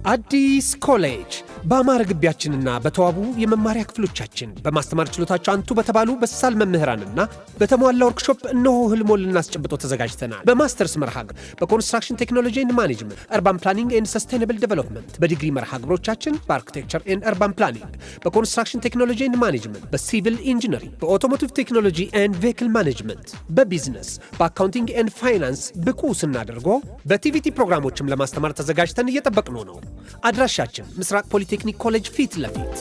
አዲስ ኮሌጅ በአማረ ግቢያችንና በተዋቡ የመማሪያ ክፍሎቻችን በማስተማር ችሎታቸው አንቱ በተባሉ በሳል መምህራንና በተሟላ ወርክሾፕ እነሆ ህልሞን ልናስጨብጦ ተዘጋጅተናል። በማስተርስ መርሃ ግብር በኮንስትራክሽን ቴክኖሎጂ ኤንድ ማኔጅመንት፣ አርባን ፕላኒንግ ኤንድ ሰስቴናብል ዴቨሎፕመንት፣ በዲግሪ መርሃ ግብሮቻችን በአርኪቴክቸር ኤንድ አርባን ፕላኒንግ፣ በኮንስትራክሽን ቴክኖሎጂ ኤንድ ማኔጅመንት፣ በሲቪል ኢንጂነሪንግ፣ በኦቶሞቲቭ ቴክኖሎጂ ኤንድ ቬሂክል ማኔጅመንት፣ በቢዝነስ፣ በአካውንቲንግ ኤንድ ፋይናንስ ብቁ ስናደርጎ በቲቪቲ ፕሮግራሞችም ለማስተማር ተዘጋጅተን እየጠበቅነው ነው። አድራሻችን ምስራቅ ፖሊቴክኒክ ኮሌጅ ፊት ለፊት።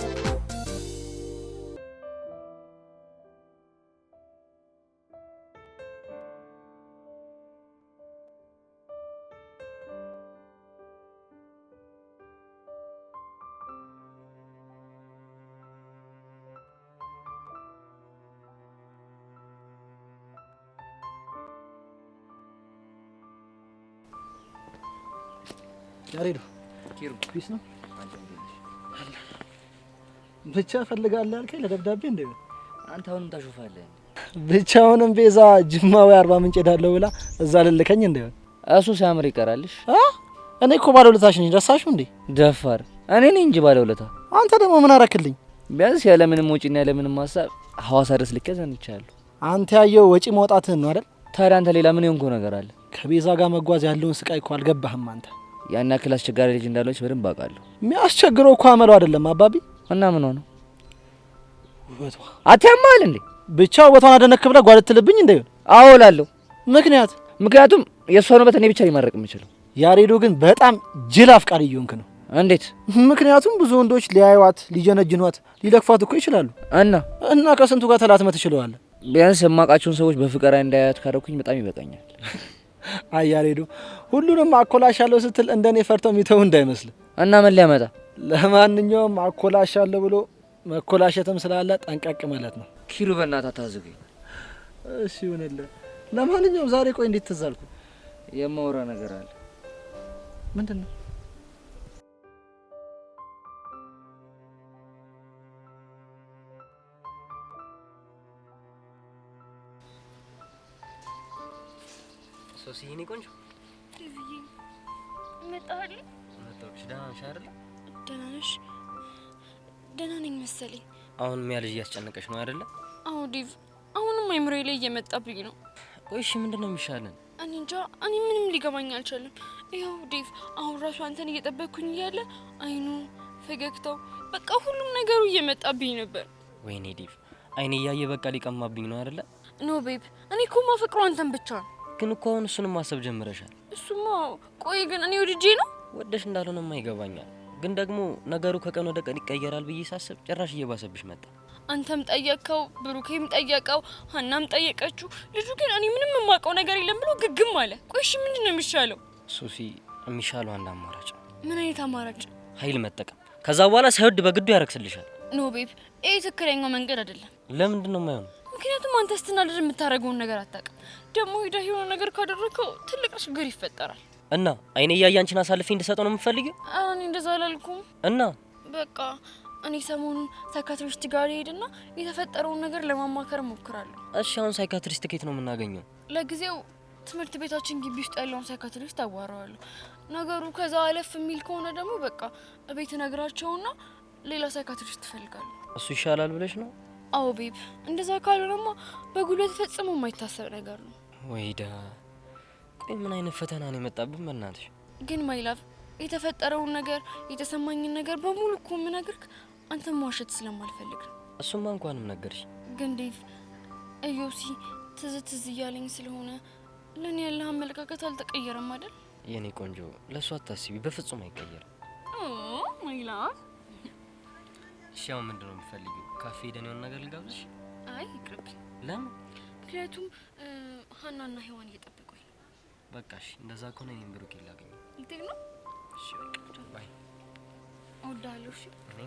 ያሬዱ ፒስ ነው ብቻ ፈልጋለህ አልከኝ ለደብዳቤ እንዴ? አንተ አሁንም ታሾፋለህ። ብቻውንም ቤዛ ጅማዊ 40 ምንጭ ሄዳለሁ ብላ እዛ ልልከኝ እንዴ? እሱ ሲያምር ይቀራልሽ። እኔ እኮ ባለውለታሽ ነኝ። ረሳሽው እንዴ? ደፋር እኔ ነኝ እንጂ ባለውለታ። አንተ ደግሞ ምን አረክልኝ? ቢያንስ ያለ ምንም ወጪና ያለ ምንም ሐሳብ ሐዋሳ ድረስ ልከዘንቻለሁ። አንተ ያየው ወጪ ማውጣትህን ነው አይደል? ታዲያ አንተ ሌላ ምን የሆንከው ነገር አለ? ከቤዛ ጋር መጓዝ ያለውን ስቃይ እኮ አልገባህም አንተ። ያን ያክል አስቸጋሪ ልጅ እንዳለች በደንብ አውቃለሁ። የሚያስቸግረው እኮ አመለው አይደለም አባቢ። እና ምን ሆነ? ውበቷ አትያማል እንዴ? ብቻ ውበቷን አደነክ ብለህ ጓልትልብኝ እንዴ? አዎ እላለሁ። ምክንያቱም የሷ ውበት እኔ ብቻ ሊማረቅ የምችለው። ያሬዶ ግን በጣም ጅል አፍቃሪ እየሆንክ ነው። እንዴት? ምክንያቱም ብዙ ወንዶች ሊያዩዋት፣ ሊጀነጅኗት፣ ሊለክፋት እኮ ይችላሉ። እና ከስንቱ ጋር ተላትመህ ትችለዋለህ። ቢያንስ የማውቃቸውን ሰዎች በፍቅር እንዳያት ካረኩኝ በጣም ይበቃኛል። አይ ያሬዶ ሁሉንም አኮላሻለሁ ስትል እንደኔ ፈርተው የሚተው እንዳይመስል። እና ምን ሊያመጣ? ለማንኛውም አኮላሻለሁ ብሎ መኮላሸትም ስላለ ጠንቀቅ ማለት ነው። ኪሩ በእናትህ አታዝገኝ። እሺ ይሁንልህ። ለማንኛውም ዛሬ ቆይ እንዴት ተዛልኩ? የማወራ ነገር አለ። ምንድነው? ሶሲ የኔ ቆንጆ ዲቪዬ መጣህ? መጣሁልሽ። ደህና ነሽ አይደል? ደህና ነሽ? ደህና ነኝ መሰለኝ። አሁንም ያ ልጅ እያስጨነቀሽ ነው አይደለ? አዎ ዲቭ፣ አሁንም አይምሮዬ ላይ እየመጣብኝ ነው። ቆይ እሺ ምንድነው የሚሻለን? እኔ እንጃ፣ እኔ ምንም ሊገባኝ አልቻለም። ይኸው ዲቭ፣ አሁን ራሱ አንተን እየጠበቅኩኝ እያለ አይኑ፣ ፈገግታው፣ በቃ ሁሉም ነገሩ እየመጣብኝ ነበር። ወይኔ ዲቭ፣ አይኔ እያየ በቃ ሊቀማብኝ ነው አይደለ? ኖ ቤብ፣ እኔ እኮ ማፈቅረው አንተን ብቻ ነው። ግን እኮ አሁን እሱንም ማሰብ ጀምረሻል። እሱማ ቆይ ግን እኔ ወድጄ ነው? ወደሽ እንዳልሆነማ ይገባኛል። ግን ደግሞ ነገሩ ከቀን ወደ ቀን ይቀየራል ብዬ ሳስብ ጭራሽ እየባሰብሽ መጣ። አንተም ጠየቅከው፣ ብሩኬም ጠየቀው፣ ሀናም ጠየቀችው። ልጁ ግን እኔ ምንም የማውቀው ነገር የለም ብሎ ግግም አለ። ቆይ እሺ ምንድነው የሚሻለው? ሶፊ፣ የሚሻለው አንድ አማራጭ። ምን አይነት አማራጭ? ኃይል መጠቀም። ከዛ በኋላ ሳይወድ በግዱ ያረክስልሻል። ኖ ቤብ፣ ይሄ ትክክለኛው መንገድ አይደለም። ለምንድነው የማይሆነው? ምክንያቱም አንተ ስትናደድ የምታደርገውን ነገር አታውቅም። ደግሞ ሄደህ የሆነ ነገር ካደረከው ትልቅ ችግር ይፈጠራል። እና አይኔ እያየ አንቺን አሳልፌ እንድሰጠው ነው የምትፈልጊው? እኔ እንደዛ አላልኩም። እና በቃ እኔ ሰሞኑን ሳይካትሪስት ጋር ሄድና የተፈጠረውን ነገር ለማማከር እሞክራለሁ። እሺ አሁን ሳይካትሪስት ከየት ነው የምናገኘው? ለጊዜው ትምህርት ቤታችን ግቢ ውስጥ ያለውን ሳይካትሪስት አዋራዋለሁ። ነገሩ ከዛ አለፍ የሚል ከሆነ ደግሞ በቃ እቤት ነግራቸውና ሌላ ሳይካትሪስት ትፈልጋለሁ። እሱ ይሻላል ብለሽ ነው? አዎ ቤብ፣ እንደዛ ካልሆነማ በጉልበት ፈጽሞ የማይታሰብ ነገር ነው። ወይዳ፣ ቆይ ምን አይነት ፈተና ነው የመጣብን በእናትሽ? ግን ማይላቭ፣ የተፈጠረውን ነገር የተሰማኝን ነገር በሙሉ እኮ የምነግርህ አንተም ዋሸት ስለማልፈልግ ነው። እሱማ እንኳንም ነገርሽ። ግን ዴቭ፣ እዮሲ ትዝ እያለኝ ስለሆነ ለኔ ያለህ አመለካከት አልተቀየረም አይደል? የኔ ቆንጆ፣ ለሱ አታስቢ፣ በፍጹም አይቀየርም። ማይላቭ፣ እሺ አሁን ምንድነው የምትፈልጊው? ካፌ ሄደን የሆነ ነገር ልጋብዝሽ? አይ ይቅርብኝ። ለምን? ምክንያቱም ሀናና ሔዋን እየጠበቁኝ ነው። በቃ እሺ፣ እንደዛ ከሆነ እኔም ብሩክ ይላገኝ። እንዴት ነው? እሺ በቃ ባይ። እወድሃለሁ። እሺ እኔ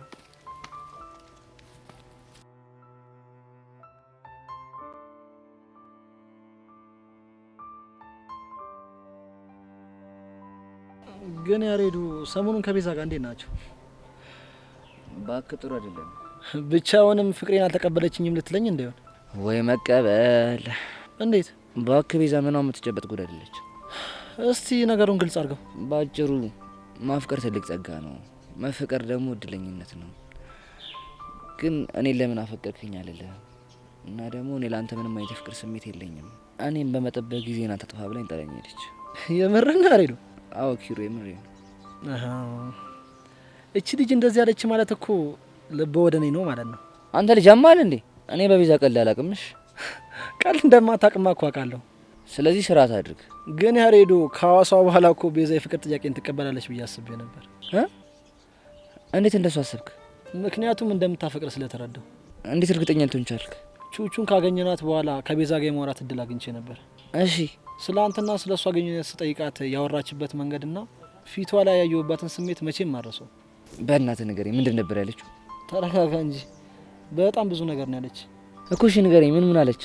ግን ያሬዱ ሰሞኑን ከቤዛ ጋር እንዴት ናቸው? ባክ ጥሩ አይደለም። ብቻውንም ፍቅሬን አልተቀበለችኝም ልትለኝ እንደሆነ? ወይ መቀበል። እንዴት? ባክ ቤዛ ምናምን የምትጨበጥ ጉድ አይደለች። እስቲ ነገሩን ግልጽ አድርገው። ባጭሩ ማፍቀር ትልቅ ጸጋ ነው። መፈቀር ደግሞ እድለኝነት ነው። ግን እኔ ለምን አፈቀርክኝ አልልህ እና ደግሞ እኔ ላንተ ምንም አይነት ፍቅር ስሜት የለኝም። እኔም በመጠበቅ ጊዜና ተጥፋ ብላኝ ጠላኝ ሄደች። የምርና አሬዶ? አዎ ኪሩ የምሬ ነው። እቺ ልጅ እንደዚህ ያለች ማለት እኮ ልብ ወደ እኔ ነው ማለት ነው። አንተ ልጅ አማል እንዴ? እኔ በቤዛ ቀልድ አላቅምሽ። ቀልድ እንደማታቅማ እኮ አውቃለሁ። ስለዚህ ስርዓት አድርግ። ግን ያሬዶ ከሐዋሳ በኋላ እኮ ቤዛ የፍቅር ጥያቄን ትቀበላለች ብዬ አስቤ ነበር። እንዴት እንደሱ አሰብክ? ምክንያቱም እንደምታፈቅር ስለተረዳው። እንዴት እርግጠኛ ልትሆን ቻልክ? ቹቹን ካገኘናት በኋላ ከቤዛ ጋር የማውራት እድል አግኝቼ ነበር። እሺ ስለ አንተና ስለ እሷ ግንኙነት ስጠይቃት ያወራችበት መንገድና ፊቷ ላይ ያየሁባትን ስሜት መቼም ማረሰው። በእናትህ ንገረኝ፣ ምንድን ነበር ያለችው? ተረጋጋ እንጂ በጣም ብዙ ነገር ነው ያለች እኮ። እሺ ንገረኝ፣ ምን አለች?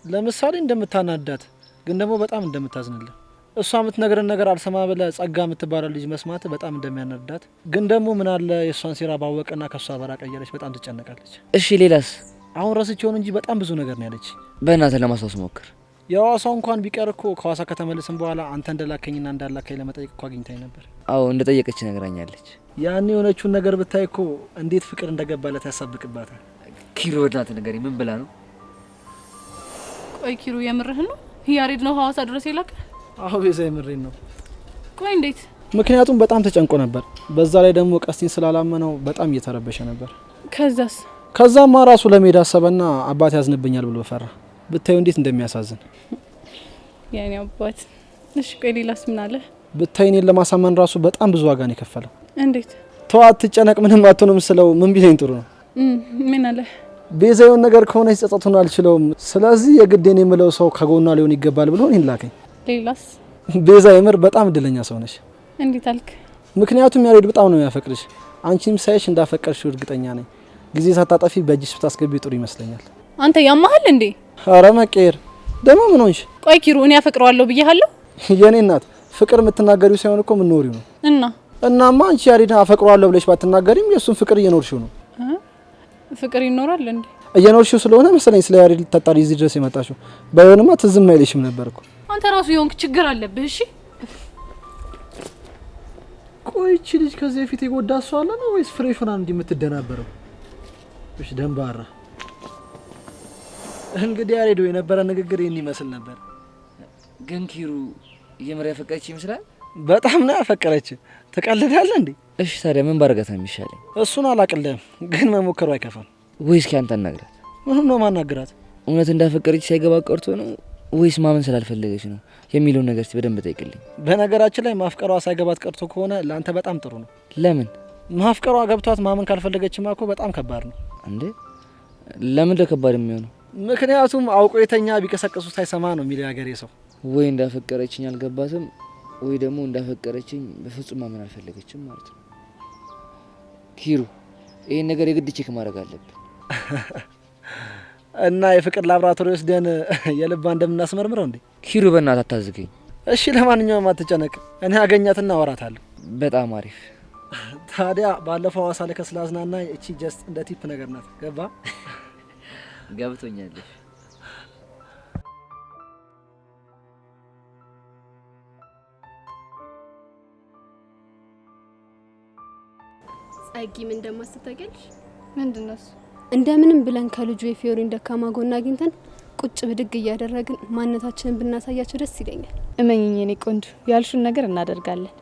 ለምሳሌ እንደምታናዳት ግን ደግሞ በጣም እንደምታዝንልህ፣ እሷ የምትነግረን ነገር አልሰማ ብለህ ጸጋ የምትባለው ልጅ መስማት በጣም እንደሚያናዳት፣ ግን ደግሞ ምን አለ የእሷን ሴራ ባወቀና ከእሷ በራቀ እያለች በጣም ትጨነቃለች። እሺ ሌላስ? አሁን ረስቼውን እንጂ በጣም ብዙ ነገር ነው ያለች። በእናትህ ለማስታወስ ሞክር። የሐዋሳው እንኳን ቢቀር እኮ ከሐዋሳ ከተመለስን በኋላ አንተ እንደላከኝና እንዳላከኝ ለመጠየቅ እኮ አግኝታኝ ነበር። አዎ እንደጠየቀች ነግራኛለች። ያን የሆነችውን ነገር ብታይ እኮ እንዴት ፍቅር እንደገባለት ያሳብቅባታል። ኪሩ በእናትህ ንገረኝ፣ ምን ብላ ነው? ቆይ ኪሩ የምርህን ነው? ያሬድ ነው ሐዋሳ ድረስ የላከ? አዎ ቤዛ የምሬን ነው። ቆይ እንዴት? ምክንያቱም በጣም ተጨንቆ ነበር። በዛ ላይ ደግሞ ቀስቲን ስላላመነው በጣም እየተረበሸ ነበር። ከዛስ? ከዛማ ራሱ ለመሄድ አሰበና አባት ያዝንብኛል ብሎ ፈራ። ብታዩ እንዴት እንደሚያሳዝን ያኔ አባት። እሺ ቆይ ሌላስ ምን አለ? ብታይ እኔን ለማሳመን ራሱ በጣም ብዙ ዋጋ ነው የከፈለው። እንዴት? ተዋት ትጨነቅ ምንም አትሆንም ስለው ምን ቢለኝ ጥሩ ነው? ምን አለ? ቤዛ የሆነ ነገር ከሆነ ጸጸቱን አልችለውም፣ ስለዚህ የግዴን የምለው ሰው ከጎኗ ሊሆን ይገባል ብሎ እኔን ላከኝ። ሌላስ? ቤዛ የምር በጣም እድለኛ ሰው ነሽ። እንዴት አልክ? ምክንያቱም ያሬድ በጣም ነው የሚያፈቅርሽ። አንቺም ሳይሽ እንዳፈቀርሽው እርግጠኛ ነኝ። ጊዜ ሳታጠፊ በእጅሽ ብታስገቢ ጥሩ ይመስለኛል። አንተ ያማሃል እንዴ? ኧረ መቀየር ደግሞ ምን ሆንሽ? ቆይ ኪሩ እኔ አፈቅረዋለሁ ብዬሃለሁ? የኔ እናት ፍቅር የምትናገሪው ሳይሆን እኮ ምን ኖሪው ነው። እናማ አንቺ ያሬድን አፈቅረዋለሁ ብለሽ ባትናገሪም የሱን ፍቅር እየኖርሽው ነው። ፍቅር ይኖራል እንዴ? እየኖርሽው ስለሆነ መሰለኝ ስለ ያሬድ ልታጣሪ እዚህ ድረስ የመጣሽው። ባይሆንማ ትዝም አይልሽም ነበር እኮ። አንተ ራሱ የሆንክ ችግር አለብህ። እሺ ቆይ እቺ ልጅ ከዚህ በፊት የጎዳት ሰው አለ ነው ወይስ ፍሬሽ ሆና እንዲህ የምትደናበረው? እሺ ደንባራ። እንግዲህ ያሬድ የነበረ ንግግር ይህን ይመስል ነበር። ግን ኪሩ የምር ያፈቀረች ይመስላል። በጣም ነው ያፈቀረች። ትቀልዳለህ እንዴ? እሺ ታዲያ ምን ባረጋት ነው የሚሻለኝ? እሱን አላቅልህም፣ ግን መሞከሩ አይከፋም። ወይስ ካንተ አናግራት? ምኑን ነው ማናግራት? እውነት እንዳፈቀረች ሳይገባ ቀርቶ ነው ወይስ ማመን ስላልፈለገች ነው የሚለውን ነገር በደንብ ጠይቅልኝ። በነገራችን ላይ ማፍቀሯ ሳይገባት ቀርቶ ከሆነ ላንተ በጣም ጥሩ ነው። ለምን? ማፍቀሯ ገብቷት ማመን ካልፈለገችማ እኮ በጣም ከባድ ነው። እንዴ ለምን ከባድ የሚሆነው? ምክንያቱም አውቆ የተኛ ቢቀሰቅሱት አይሰማ ነው የሚለው ያገሬ ሰው። ወይ እንዳፈቀረችኝ አልገባትም ወይ ደግሞ እንዳፈቀረችኝ በፍጹም ማመን አልፈለገችም ማለት ነው። ኪሩ ይሄን ነገር የግድ ቼክ ማድረግ አለብን እና የፍቅር ላብራቶሪ ወስደን የልባ እንደምናስመርምረው እንዴ? ኪሩ በእናትህ አታዝገኝ። እሺ ለማንኛውም አትጨነቅ፣ እኔ አገኛትና አወራታለሁ። በጣም አሪፍ። ታዲያ ባለፈው ሐዋሳ ላይ ከስላዝናና እቺ ጀስት እንደ ቲፕ ነገር ናት። ገባ? ገብቶኛል። ጸጊ ምን እንደማስተታገልሽ? ምንድነው? እንደምንም ብለን ከልጁ የፊዮሪን ደካማ ጎና አግኝተን ቁጭ ብድግ እያደረግን ማንነታችንን ብናሳያቸው ደስ ይለኛል። እመኝኝ የኔ ቆንጆ፣ ያልሹን ነገር እናደርጋለን።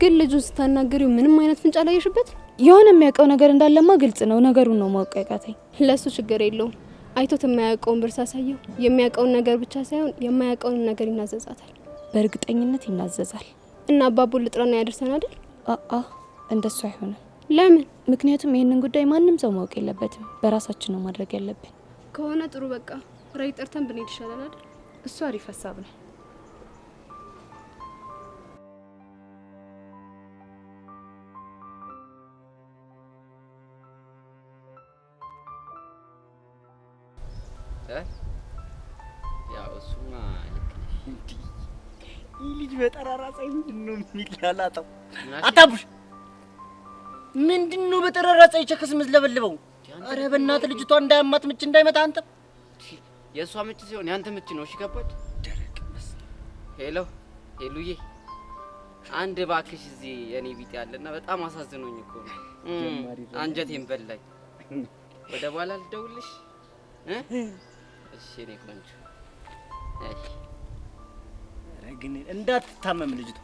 ግን ልጁን ስታናገሪው ምንም አይነት ፍንጭ አላየሽበት? የሆነ የሚያውቀው ነገር እንዳለማ ግልጽ ነው። ነገሩን ነው ማወቅ ያቃተኝ። ለሱ ችግር የለውም። አይቶት የማያውቀውን ብር ሳሳየው የሚያውቀውን ነገር ብቻ ሳይሆን የማያውቀውን ነገር ይናዘዛታል። በእርግጠኝነት ይናዘዛል። እና አባቡን ልጥራና ያደርሰን አይደል? እንደሱ አይሆንም። ለምን? ምክንያቱም ይሄንን ጉዳይ ማንም ሰው ማወቅ የለበትም። በራሳችን ነው ማድረግ ያለብን። ከሆነ ጥሩ፣ በቃ ራይ ጠርተን ብንሄድ ይሻላል አይደል? እሱ አሪፍ ሀሳብ ነው። ያው እሱማ ልጅ በጠራራ ፀሐይ ምንድነው የሚላላጠው? አታቡሽ ምንድነው በጠራራ ፀሐይ ቸከስ ምዝለበልበው? አረ በእናትህ ልጅቷ እንዳያማት ምች እንዳይመታ አንተ። የእሷ ምች ሲሆን ያንተ ምች ነው። እሺ ገባች። ደረቅ መስ ሄሎ ሄሉዬ፣ አንድ ባክሽ እዚህ የኔ ቢጤ ያለና በጣም አሳዝኖኝ እኮ ነው። አንጀቴን በላኝ። ወደ በኋላ ልደውልሽ እሺ እኔ ቆንጆ እሺ። ግን እንዳትታመም ልጅቷ።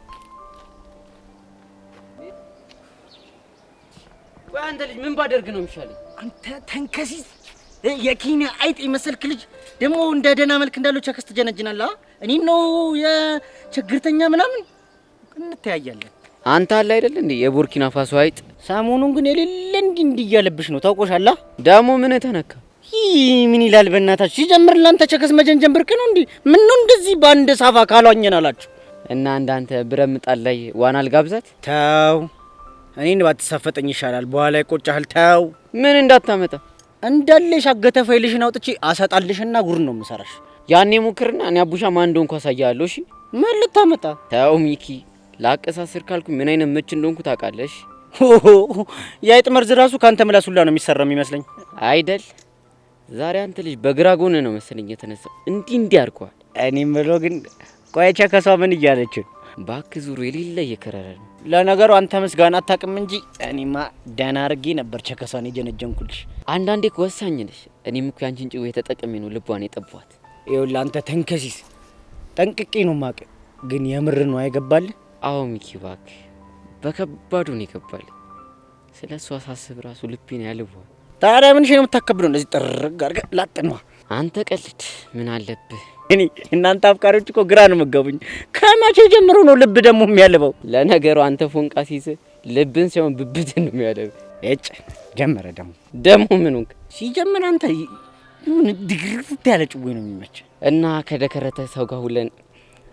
ወይ አንተ ልጅ ምን ባደርግ ነው የሚሻለኝ? አንተ ተንከሲስ የኪኒ አይጥ የመሰልክ ልጅ ደግሞ እንደ ደህና መልክ እንዳለው ቸከስ ትጀነጅናለህ። እኔ ነው የችግርተኛ ምናምን እንተያያለን። አንተ አለ አይደል እንዴ የቡርኪና ፋሶ አይጥ። ሰሞኑን ግን የሌለ እንዲህ እያለብሽ ነው ታውቆሻላ። ደግሞ ምን ተነካ? ምን ይላል በእናታችሁ? ሲጀምር ላንተ ቸከስ መጀንጀን ብርቅ ነው እንዴ? ምን ነው እንደዚህ ባንድ ሳፋ ካሏኘን አላችሁ? እና እንዳንተ ብረምጣል ላይ ዋና አልጋብዛት። ተው እኔን ባትሳፈጠኝ ይሻላል፣ በኋላ ይቆጫል። ተው ምን እንዳታመጣ እንዳለሽ አገተ ፋይልሽን አውጥቼ አሰጣልሽና ጉር ነው የምሰራሽ። ያኔ ሙክርና እኔ አቡሻ ማን እንደሆንኩ አሳያለሁ። እሺ ምን ልታመጣ? ተው ሚኪ፣ ላቀሳስር ካልኩ ምን አይነት ምች እንደሆንኩ ታውቃለሽ? የአይጥ መርዝ ራሱ ካንተ ምላስ ሁላ ነው የሚሰራው የሚመስለኝ አይደል? ዛሬ አንተ ልጅ በግራ ጎን ነው መሰለኝ የተነሳው። እንዲህ አድርጓል። እኔም ብሎ ግን ቆይቼ ከሷ ምን እያለች ባክ ዙሩ የሌለ እየከረረ ነው። ለነገሩ አንተ ምስጋና አታውቅም እንጂ እኔማ ደህና አድርጌ ነበር ቸከሷን የጀነጀንኩልሽ። አንዳንዴ እኮ ወሳኝ ነሽ። እኔም እኮ ያንቺን ጭዌ ተጠቅሜ ነው ልቧን የጠቧት። ይኸውልህ አንተ ተንከሲስ ጠንቅቄ ነው ማቅ፣ ግን የምር ነው አይገባልህ? አዎ ሚኪ ባክ በከባዱ ነው ይገባል። ስለሷ ሳስብ ራሱ ልቤን ያልቧል። ታዲያ ምን ነው የምታከብደው? እንደዚህ ጥርግ አድርገህ ላጥነዋ። አንተ ቀልድ ምን አለብህ? እኔ እናንተ አፍቃሪዎች እኮ ግራ ነው መጋቡኝ። ከመቼ ጀምሮ ነው ልብ ደግሞ የሚያልበው? ለነገሩ አንተ ፎንቃ ሲይዝ ልብን ሳይሆን ብብትን ነው የሚያልበው። እጭ ጀመረ ደግሞ ምን ሆንክ? ሲጀምር አንተ ምን ድግርት ያለ ጭዌ ነው የሚመች እና ከደከረተ ሰው ጋር ሁለን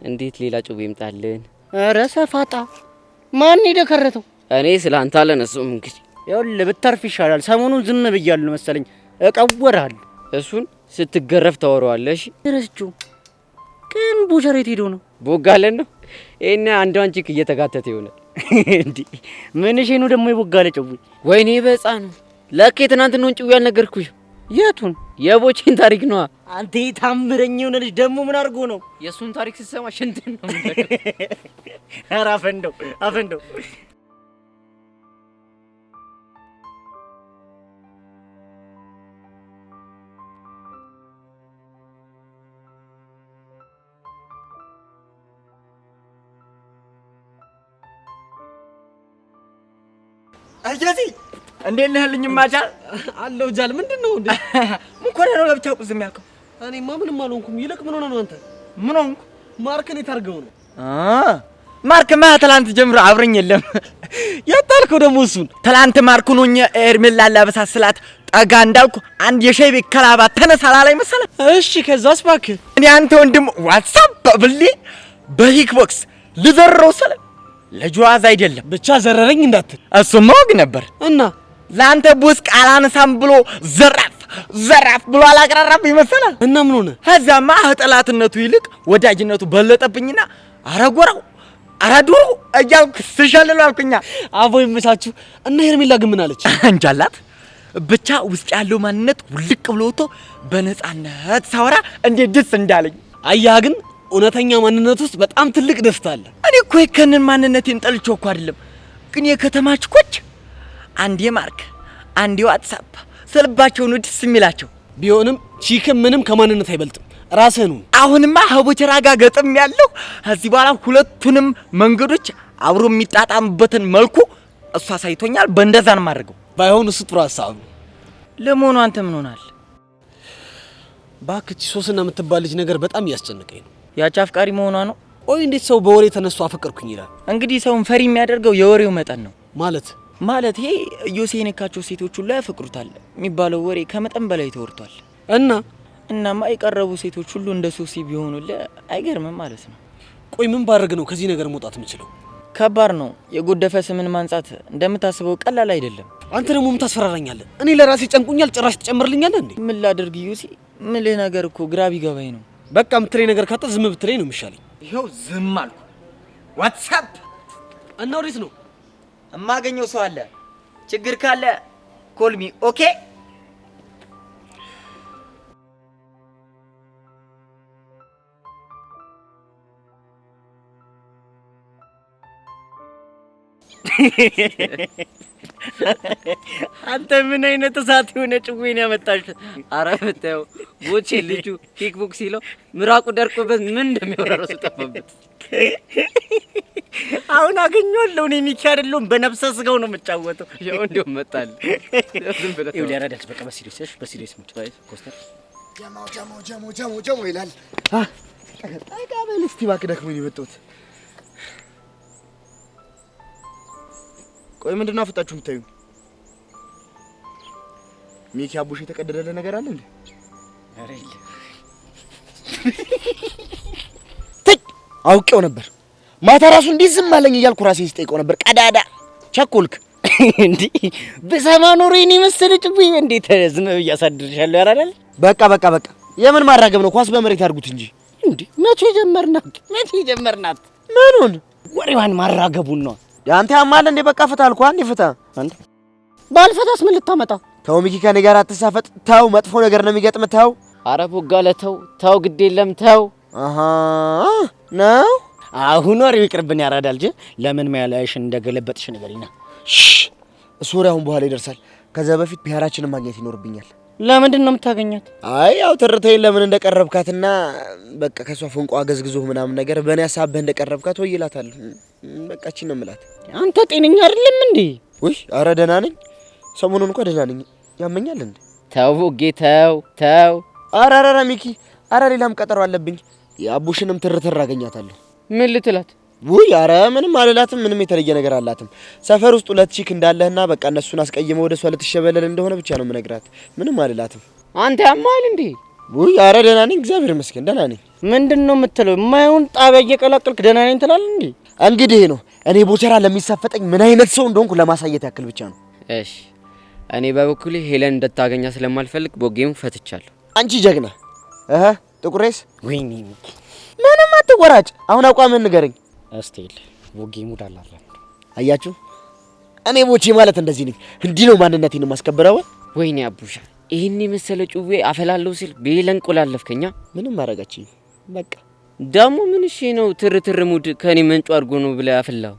እንዴት ሌላ ጭዌ ይምጣልን? ኧረ ሰፋጣ ማን ይደከረተው? እኔ ስላንተ አለነሱም እንግዲህ ይኸውልህ ብታርፍ ይሻላል። ሰሞኑን ዝም ብያለሁ መሰለኝ እቀወራለሁ። እሱን ስትገረፍ ታወራዋለህ። እሺ ረስቼው ግን ቡቸሬት ሄዶ ነው ቦጋለን ነው እኔ አንዷን ቺክ እየተጋተተ ይሆናል እንዴ? ምን እሺ ነው ደግሞ ይቦጋለ ጭዌ? ወይኔ በሕፃኑ ለከ ትናንትናውን ጭዌ ያልነገርኩሽ? የቱን? የቦቼን ታሪክ ነው። አንተ ታምረኝ የሆነ ልጅ ደግሞ ምን አድርጎ ነው? የሱን ታሪክ ስትሰማ ሽንትን ነው የምትነግረው። ኧረ አፈንደው አያዚ እንዴት ነህ? ልኝ ማቻል አለው ጃል ምንድነው እንዴ? ምን ኮነ ነው ለብቻው ዝም ያልከው? እኔማ ምንም አልሆንኩም። ይልቅ ምን ሆነ ነው አንተ? ምን ሆንኩ? ማርክን የታርገው ነው? ማርክማ ትላንት ጀምሮ አብረኝ የለም። ያጣልከው ደግሞ እሱን? ትላንት ማርኩን ሆኜ ኤርሜላ ላበሳስላት ጠጋ እንዳልኩ አንድ የሸይ ቤት ከላባ ተነሳላ ላይ መሰለ። እሺ ከዛስ እባክህ እኔ አንተ ወንድም ዋትስአፕ ብሊ በሂክቦክስ ልዘረው ሰለ ለጇዝ አይደለም ብቻ ዘረረኝ እንዳትል። እሱማ ወግ ነበር እና ላንተ ቡስ ቃላንሳም ብሎ ዘራፍ ብሎ አላቀራራብ ይመስላል። እና ምን ሆነ? ከዛማ ጠላትነቱ ይልቅ ወዳጅነቱ በለጠብኝና አረጎራው አራዱሩ እያልኩ ስሸልል አልኩኛ። አቦ ይመቻችሁ። እና ሄርሜላ ግን ምን አለች? እንጃላት ብቻ ውስጥ ያለው ማንነት ውልቅ ብሎ ወጥቶ በነጻነት ሳወራ እንዴት ደስ እንዳለኝ። አያህ ግን እውነተኛ ማንነት ውስጥ በጣም ትልቅ ደስታ አለ። እኔ እኮ የከንን ማንነቴን ጠልቼው እኮ አይደለም፣ ግን የከተማች ኮች አንዴ ማርክ አንዴ ዋትስአፕ ስልባቸው ነው ደስ የሚላቸው። ቢሆንም ቺክም ምንም ከማንነት አይበልጥም። ራስህ ነው። አሁንማ ሀቦቸራ ጋር ገጥም ያለው እዚህ በኋላ ሁለቱንም መንገዶች አብሮ የሚጣጣምበትን መልኩ እሷ ሳይቶኛል። በእንደዛ ነው ማድረገው። ባይሆን እሱ ጥሩ ሀሳብ ነው። ለመሆኑ አንተ ምን ሆናል? ባክቺ ሶስና የምትባል ልጅ ነገር በጣም እያስጨነቀኝ ነው። ያቺ አፍቃሪ መሆኗ ነው? ቆይ እንዴት ሰው በወሬ ተነስቶ አፈቀርኩኝ ይላል? እንግዲህ ሰውን ፈሪ የሚያደርገው የወሬው መጠን ነው። ማለት ይሄ ዮሴ የነካቸው ሴቶች ሁሉ ያፈቅሩታል የሚባለው ወሬ ከመጠን በላይ ተወርቷል። እናማ የቀረቡ ሴቶች ሁሉ እንደ ሶሲ ቢሆኑልህ አይገርምም ማለት ነው። ቆይ ምን ባደርግ ነው ከዚህ ነገር መውጣት የምችለው? ከባድ ነው። የጎደፈ ስምን ማንጻት እንደምታስበው ቀላል አይደለም። አንተ ደግሞ ምን ታስፈራራኛለህ? እኔ ለራሴ ጨንቁኛል፣ ጭራሽ ትጨምርልኛለህ እንዴ? ምን ላድርግ ዮሴ? ምልህ ነገር እኮ ግራ ቢገባኝ ነው። በቃ ምትለኝ ነገር ካጣ ዝም ብትለኝ ነው የሚሻለኝ። ይኸው ዝም አልኩ። ዋትስአፕ እና ወዴት ነው እማገኘው? ሰው አለ። ችግር ካለ ኮልሚ ኦኬ። አንተ ምን አይነት እሳት የሆነ ጭዌን ያመጣሽ? አረ ብታየው ቦቼ ልጁ ኪክ ቦክስ ሲለው ምራቁ ደርቆበት ምን እንደሚያወራው ጠፋበት። አሁን አገኘዋለሁ። እኔ ሚኪ አይደለሁም በነፍሰ ስጋው ነው የምጫወተው። ያው እንደውም መጣል ዝም ብለህ ይኸውልህ ያራዳልሽ። በቃ በሲሪየስ ምጭ ኮስተር ጀሞ ይላል። ጠጋ በል እስቲ እባክህ፣ ደክሞኝ ነው የመጣሁት። ቆይ ምንድን ነው አፍጣችሁ የምታዩኝ? ሚኪ አቡሽ የተቀደደለ ነገር አለ እንዴ? ኧረ የለም። አውቄው ነበር። ማታ ራሱ እንዲህ ዝም አለኝ እያልኩ ራሴን ስጠይቀው ነበር። ቀዳዳ ቸኮልክ እንዴ? በሰማ ኖሮ እኔ መሰለችብኝ። እንዴት ዝም ብዬ አሳድርሻለሁ? ያራዳል። በቃ የምን ማራገብ ነው? ኳስ በመሬት አድርጉት እንጂ። እንዴ መቼ ጀመርናት? ምኑን? ወሬዋን ማራገቡን ነው። ያንተ ያማል እንዴ? በቃ ፍታ አልኩህ። አንዴ ፍታ። አንተ ባልፈታስ ምን ልታመጣ? ተው ሚኪ፣ ከኔ ጋር አትሳፈጥ። ተው፣ መጥፎ ነገር ነው የሚገጥም። ተው። አረ ቦጋለ ተው፣ ግድ የለም ተው። አሃ ነው። አሁን ወሬው ይቅርብን። ያራዳል እንጂ ለምን ማያላሽን እንደገለበጥሽ ንገሪና። እሱ ወሬ አሁን በኋላ ይደርሳል። ከዛ በፊት ብሔራችንን ማግኘት ይኖርብኛል። ለምንድን ነው የምታገኛት? አይ ያው ትርተይን ለምን እንደቀረብካትና በቃ ከሷ ፎንቋ ገዝግዞህ ምናምን ነገር በእኔ ሀሳብህ እንደቀረብካት ወይ ይላታል። በቃ እቺ ነው የምላት። አንተ ጤነኛ አይደለም እንዴ? ውይ አረ ደህና ነኝ። ሰሞኑን እንኳን ደህና ነኝ። ያመኛል እንዴ? ተው ቦጌ ተው። አረ ሚኪ፣ አረ ሌላም ቀጠሮ አለብኝ። የአቡሽንም ትርትር አገኛታለሁ። ምን ልትላት? ውይ አረ ምንም አልላትም። ምንም የተለየ ነገር አላትም። ሰፈር ውስጥ ሁለት ቺክ እንዳለህና በቃ እነሱን አስቀይመው ወደሷ ልትሸበለል እንደሆነ ብቻ ነው የምነግራት። ምንም አልላትም። አንተ ያማል እንዴ? ውይ አረ ደህና ነኝ፣ እግዚአብሔር ይመስገን ደህና ነኝ። ምንድን ነው የምትለው? የማይሆን ጣቢያ እየቀላቀልክ ደህና ነኝ ትላለህ እንዴ? እንግዲህ ነው እኔ ቦቸራ ለሚሳፈጠኝ ምን አይነት ሰው እንደሆንኩ ለማሳየት ያክል ብቻ ነው። እሺ እኔ በበኩሌ ሄለን እንድታገኛ ስለማልፈልግ ቦጌም ፈትቻለሁ። አንቺ ጀግና ጥቁሬስ። ወይኔ ሚኪ ምንም አትቆራጭ። አሁን አቋምን ንገረኝ። እስቲል ቦጌ ሙድ አላለ። አያችሁ እኔ ቦቼ ማለት እንደዚህ ነኝ። እንዲህ ነው ማንነቴን ማስከበረው። ወይኔ አቡሻ ይሄን የመሰለ ጩቤ አፈላለው ሲል በሄለን ቆላለፍከኛ። ምንም ማረጋችኝ። በቃ ደሞ ምን እሺ ነው ትርትር ሙድ ከኔ መንጩ አድርጎ ነው ብለ ያፈላው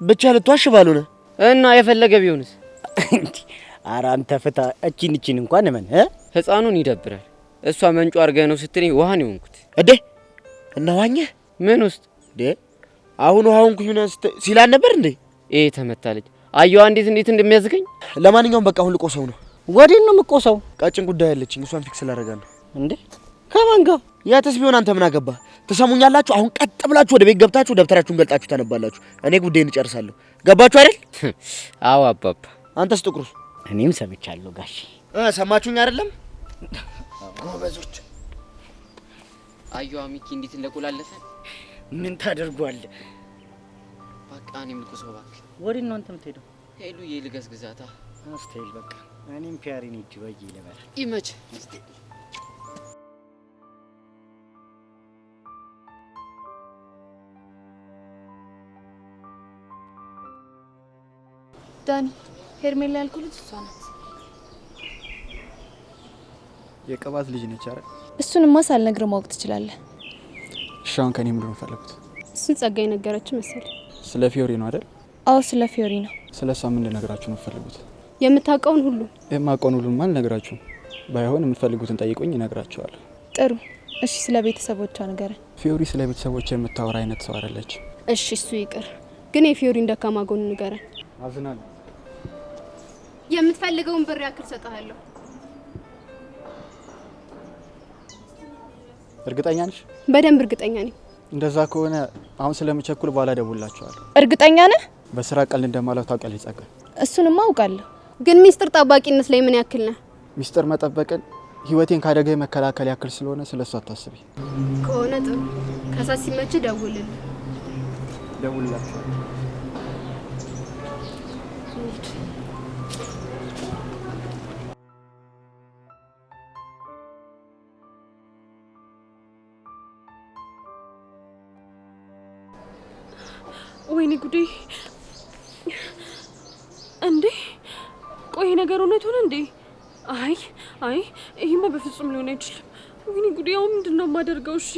ብቻ ልትዋሽ ባልሆነ እና የፈለገ ቢሆንስ? ኧረ አንተ ፍታ። እቺን እንኳን ምን ህፃኑን ይደብራል። እሷ መንጩ አርገ ነው ስትኔ ውሃን ይሆንኩት እዴ እና ዋኘ ምን ውስጥ እዴ አሁን ውሃውን ኩዩና ሲላን ነበር እንዴ? ተመታለች። አየዋ እንዴት እንደሚያዝገኝ። ለማንኛውም በቃ አሁን ልቆሰው ነው። ወዴት ነው የምቆሰው? ቀጭን ጉዳይ አለችኝ፣ እሷን ፊክስ ላደርጋለሁ። እንዴ ከማን ጋር? ያተስ ቢሆን አንተ ምን አገባ? ተሰሙኛላችሁ? አሁን ቀጥ ብላችሁ ወደ ቤት ገብታችሁ ደብተራችሁን ገልጣችሁ ታነባላችሁ። እኔ ጉዳይን እጨርሳለሁ። ገባችሁ አይደል? አዎ አባባ። አንተስ ጥቁሩ? እኔም ሰምቻለሁ ጋሽ። ሰማችሁኝ አይደለም? ጎበዞች። አየዋ ሚኪ እንዴት እንደቆላለፈ። ምን ታደርጓለህ? በቃ እኔም ልቁሰው እባክህ። ወዴት ነው አንተ የምትሄደው? ሄሉ ልገስግዛታ። አስተይል በቃ እኔም ፒያሪን ሂጅ ወይ ይለበል። ይመች። ዳኒ ሄርሜላ ያልኩት ልጅ እሷ ናት። የቅባት ልጅ ነች አይደል? እሱንማ ሳልነግርህ ማወቅ ትችላለህ። እሺ አሁን ከኔ ምንድን ነው የምትፈልጉት? እሱን ጸጋዬ ነገረች መሰል። ስለ ፊዮሪ ነው አይደል? አዎ ስለ ፊዮሪ ነው። ስለ እሷ ምን ልነግራችሁ ነው የምትፈልጉት? የምታውቀውን ሁሉ። የማውቀውን ሁሉ ማን ልነግራችሁ? ባይሆን የምትፈልጉትን ጠይቁኝ እነግራችኋለሁ። ጥሩ እሺ፣ ስለ ቤተሰቦቿ ንገረን። ፊዮሪ ስለ ቤተሰቦቿ የምታወራ አይነት ሰው አይደለች። እሺ እሱ ይቅር፣ ግን የፊዮሪን ደካማ ጎን ንገረን። አዝናለሁ። የምትፈልገውን ብር ያክል ሰጣለሁ። እርግጠኛ ነሽ? በደንብ እርግጠኛ ነኝ። እንደዛ ከሆነ አሁን ስለምቸኩል በኋላ ደውላችኋለሁ። እርግጠኛ ነህ? በስራ ቀልድ እንደማላው ታውቂያለሽ ጸጋ። እሱንማ አውቃለሁ፣ ግን ሚስጥር ጠባቂነት ላይ ምን ያክል ነህ? ሚስጥር መጠበቅን ህይወቴን ካደጋ መከላከል ያክል ስለሆነ ስለሱ አታስቢ። ከሆነ ጥሩ፣ ከሳት ሲመች ደውልልኝ። ደውልላችኋለሁ። ወይኔ ጉዴ! እንዴ ቆይ ነገር እውነት ሆነ እንዴ? አይ ይሄማ በፍጹም ሊሆን አይችልም። ወይኔ ጉዴ! አሁን ምንድነው የማደርገው? እሺ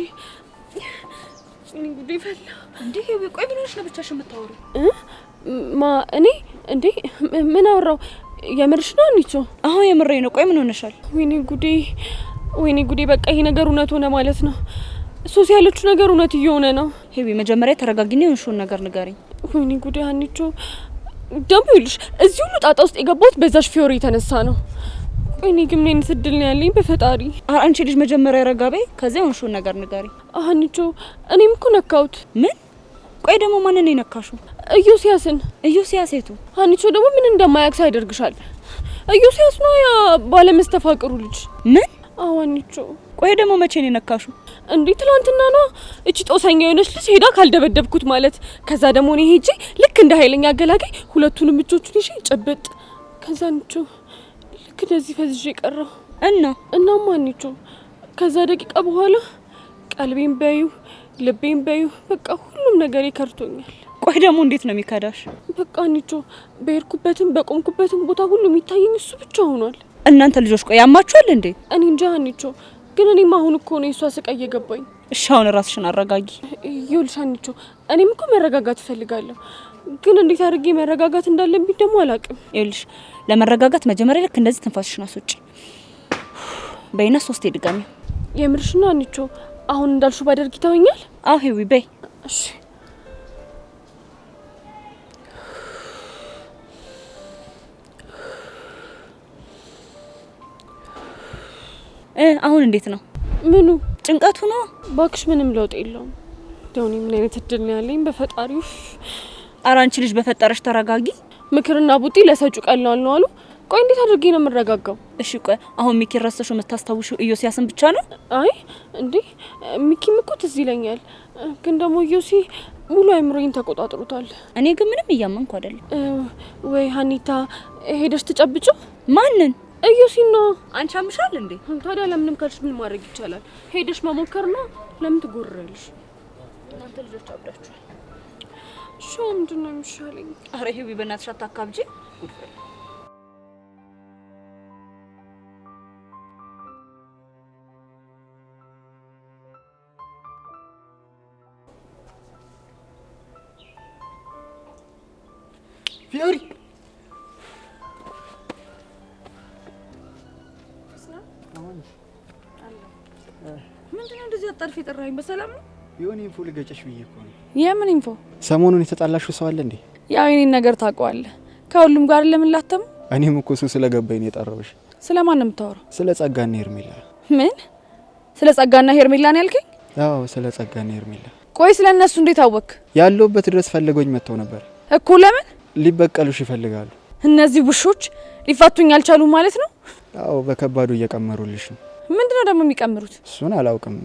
ወይኔ ጉዴ ፈላ። እንዴ ቆይ ምን ሆነሽ ነው ብቻሽን የምታወሪው? እኔ እንዴ ምን አወራው? የምርሽ ነው አንቺ? አሁን የምሬ ነው። ቆይ ምን ሆነሻል? ወይኔ ጉዴ በቃ ይሄ ነገር እውነት ሆነ ማለት ነው። ሶሲ ያለችው ነገር እውነት እየሆነ ነው። ሄቢ መጀመሪያ ተረጋጊና የሆንሽውን ነገር ንገሪኝ። ወይኔ ጉዴ አንቺ ደሞ ይልሽ እዚህ ሁሉ ጣጣ ውስጥ የገባሁት በዛሽ ፊዮሪ የተነሳ ነው። ወይኔ ግን ምን ስድል ነው ያለኝ በፈጣሪ። አንቺ ልጅ መጀመሪያ ረጋቤ ከዚያ የሆንሽውን ነገር ንገሪኝ። አንቺ እኔም እኮ ነካሁት። ምን? ቆይ ደግሞ ማንን ነው የነካሽው? ኢዮስያስን። ኢዮስያስ የቱ? አንቺ ደግሞ ምን እንደማያክስ ያደርግሻል። ኢዮስያስ ነው ያ ባለመስተፋቅሩ ልጅ። ምን? አዎ አንቺ። ቆይ ደግሞ መቼ ነው የነካሽው? እንዴ ትላንትና ነው። እቺ ጦሰኛ የሆነች ልጅ ሄዳ ካልደበደብኩት ማለት። ከዛ ደግሞ እኔ ሄጄ ልክ እንደ ኃይለኛ አገላጋይ ሁለቱንም እጆቹን ይዤ ጨበጥ። ከዛ አንቺ ልክ እንደዚህ ፈዝዤ ቀረሁ እናማ አንቺ ከዛ ደቂቃ በኋላ ቀልቤን በዩ ልቤን በዩ በቃ ሁሉም ነገር ይከርቶኛል። ቆይ ደግሞ እንዴት ነው የሚከዳሽ? በቃ አንቺ በሄድኩበትም በቆምኩበትም ቦታ ሁሉ የሚታየኝ እሱ ብቻ ሆኗል። እናንተ ልጆች ቆይ ያማችኋል እንዴ? እኔ እንጃ አንቺ ግን እኔም አሁን እኮ ነው የሷ ስቃይ እየገባኝ። እሺ አሁን ራስሽን አረጋጊ። ይኸውልሽ አንቺ እኔም እኮ መረጋጋት እፈልጋለሁ፣ ግን እንዴት አድርጌ መረጋጋት እንዳለብኝ ደግሞ አላውቅም። ይኸውልሽ ለመረጋጋት መጀመሪያ ልክ እንደዚህ ትንፋስሽን አስወጪ በይና 3 ድጋሚ። የምርሽ ነው አንቺ? አሁን እንዳልሽው ባደርግ ይተወኛል? አዎ ሄዊ በይ። እሺ አሁን እንዴት ነው? ምኑ? ጭንቀቱ ነው? ባክሽ ምንም ለውጥ የለውም። ደውኔ ምን አይነት እድል ነው ያለኝ በፈጣሪው። ኧረ አንቺ ልጅ በፈጠረሽ ተረጋጊ። ምክርና ቡጢ ለሰጩ ቀላል ነው አሉ። ቆይ እንዴት አድርጌ ነው የምረጋጋው? እሺ ቆይ አሁን ሚኪ ረስተሽው የምታስታውሽው ኢዮስያስን ብቻ ነው? አይ እንዴ ሚኪም እኮ ትዝ ይለኛል፣ ግን ደግሞ ኢዮሲ ሙሉ አይምሮዬን ተቆጣጥሮታል። እኔ ግን ምንም እያመንኩ አይደለም። ወይ ሀኒታ ሄደሽ ትጨብጪው። ማንን? ኢዮሲና። አንቺ አምሻል እንዴ? ታዲያ ለምንም ካልሽ ምን ማድረግ ይቻላል? ሄደሽ መሞከር ነው። ለምን ትጎርራለሽ? እናንተ ልጆች አብዳችኋል። እሺ ምንድን ነው የሚሻለኝ? አረ ሄዊ በእናትሽ አታካብጂ። ፊዮሪ ምንድነው እንደዚህ አጣርፍ የጠራኸኝ? በሰላም ነው? የሆነ ኢንፎ ልገጨሽ ብዬ እኮ ነው። የምን ኢንፎ? ሰሞኑን የተጣላሽው ሰው አለ እንዴ? ያው የኔን ነገር ታውቀዋለህ። ከሁሉም ጋር ለምን ላተም? እኔም እኮ እሱ ስለገባኝ ነው የጠራሁሽ። ስለማን ነው የምታወራው? ስለ ጸጋና ሄርሜላ። ምን? ስለ ጸጋና ሄርሜላ ነው ያልከኝ? አዎ ስለ ጸጋና ሄርሜላ። ቆይ ስለ እነሱ እንዴት አወቅ? ያለውበት ድረስ ፈልገውኝ መጥተው ነበር እኮ። ለምን? ሊበቀሉሽ ይፈልጋሉ። እነዚህ ውሾች ሊፋቱኝ አልቻሉ ማለት ነው? አዎ በከባዱ እየቀመሩልሽ ነው። ምንድነው ደግሞ የሚቀምሩት? እሱን አላውቅም፣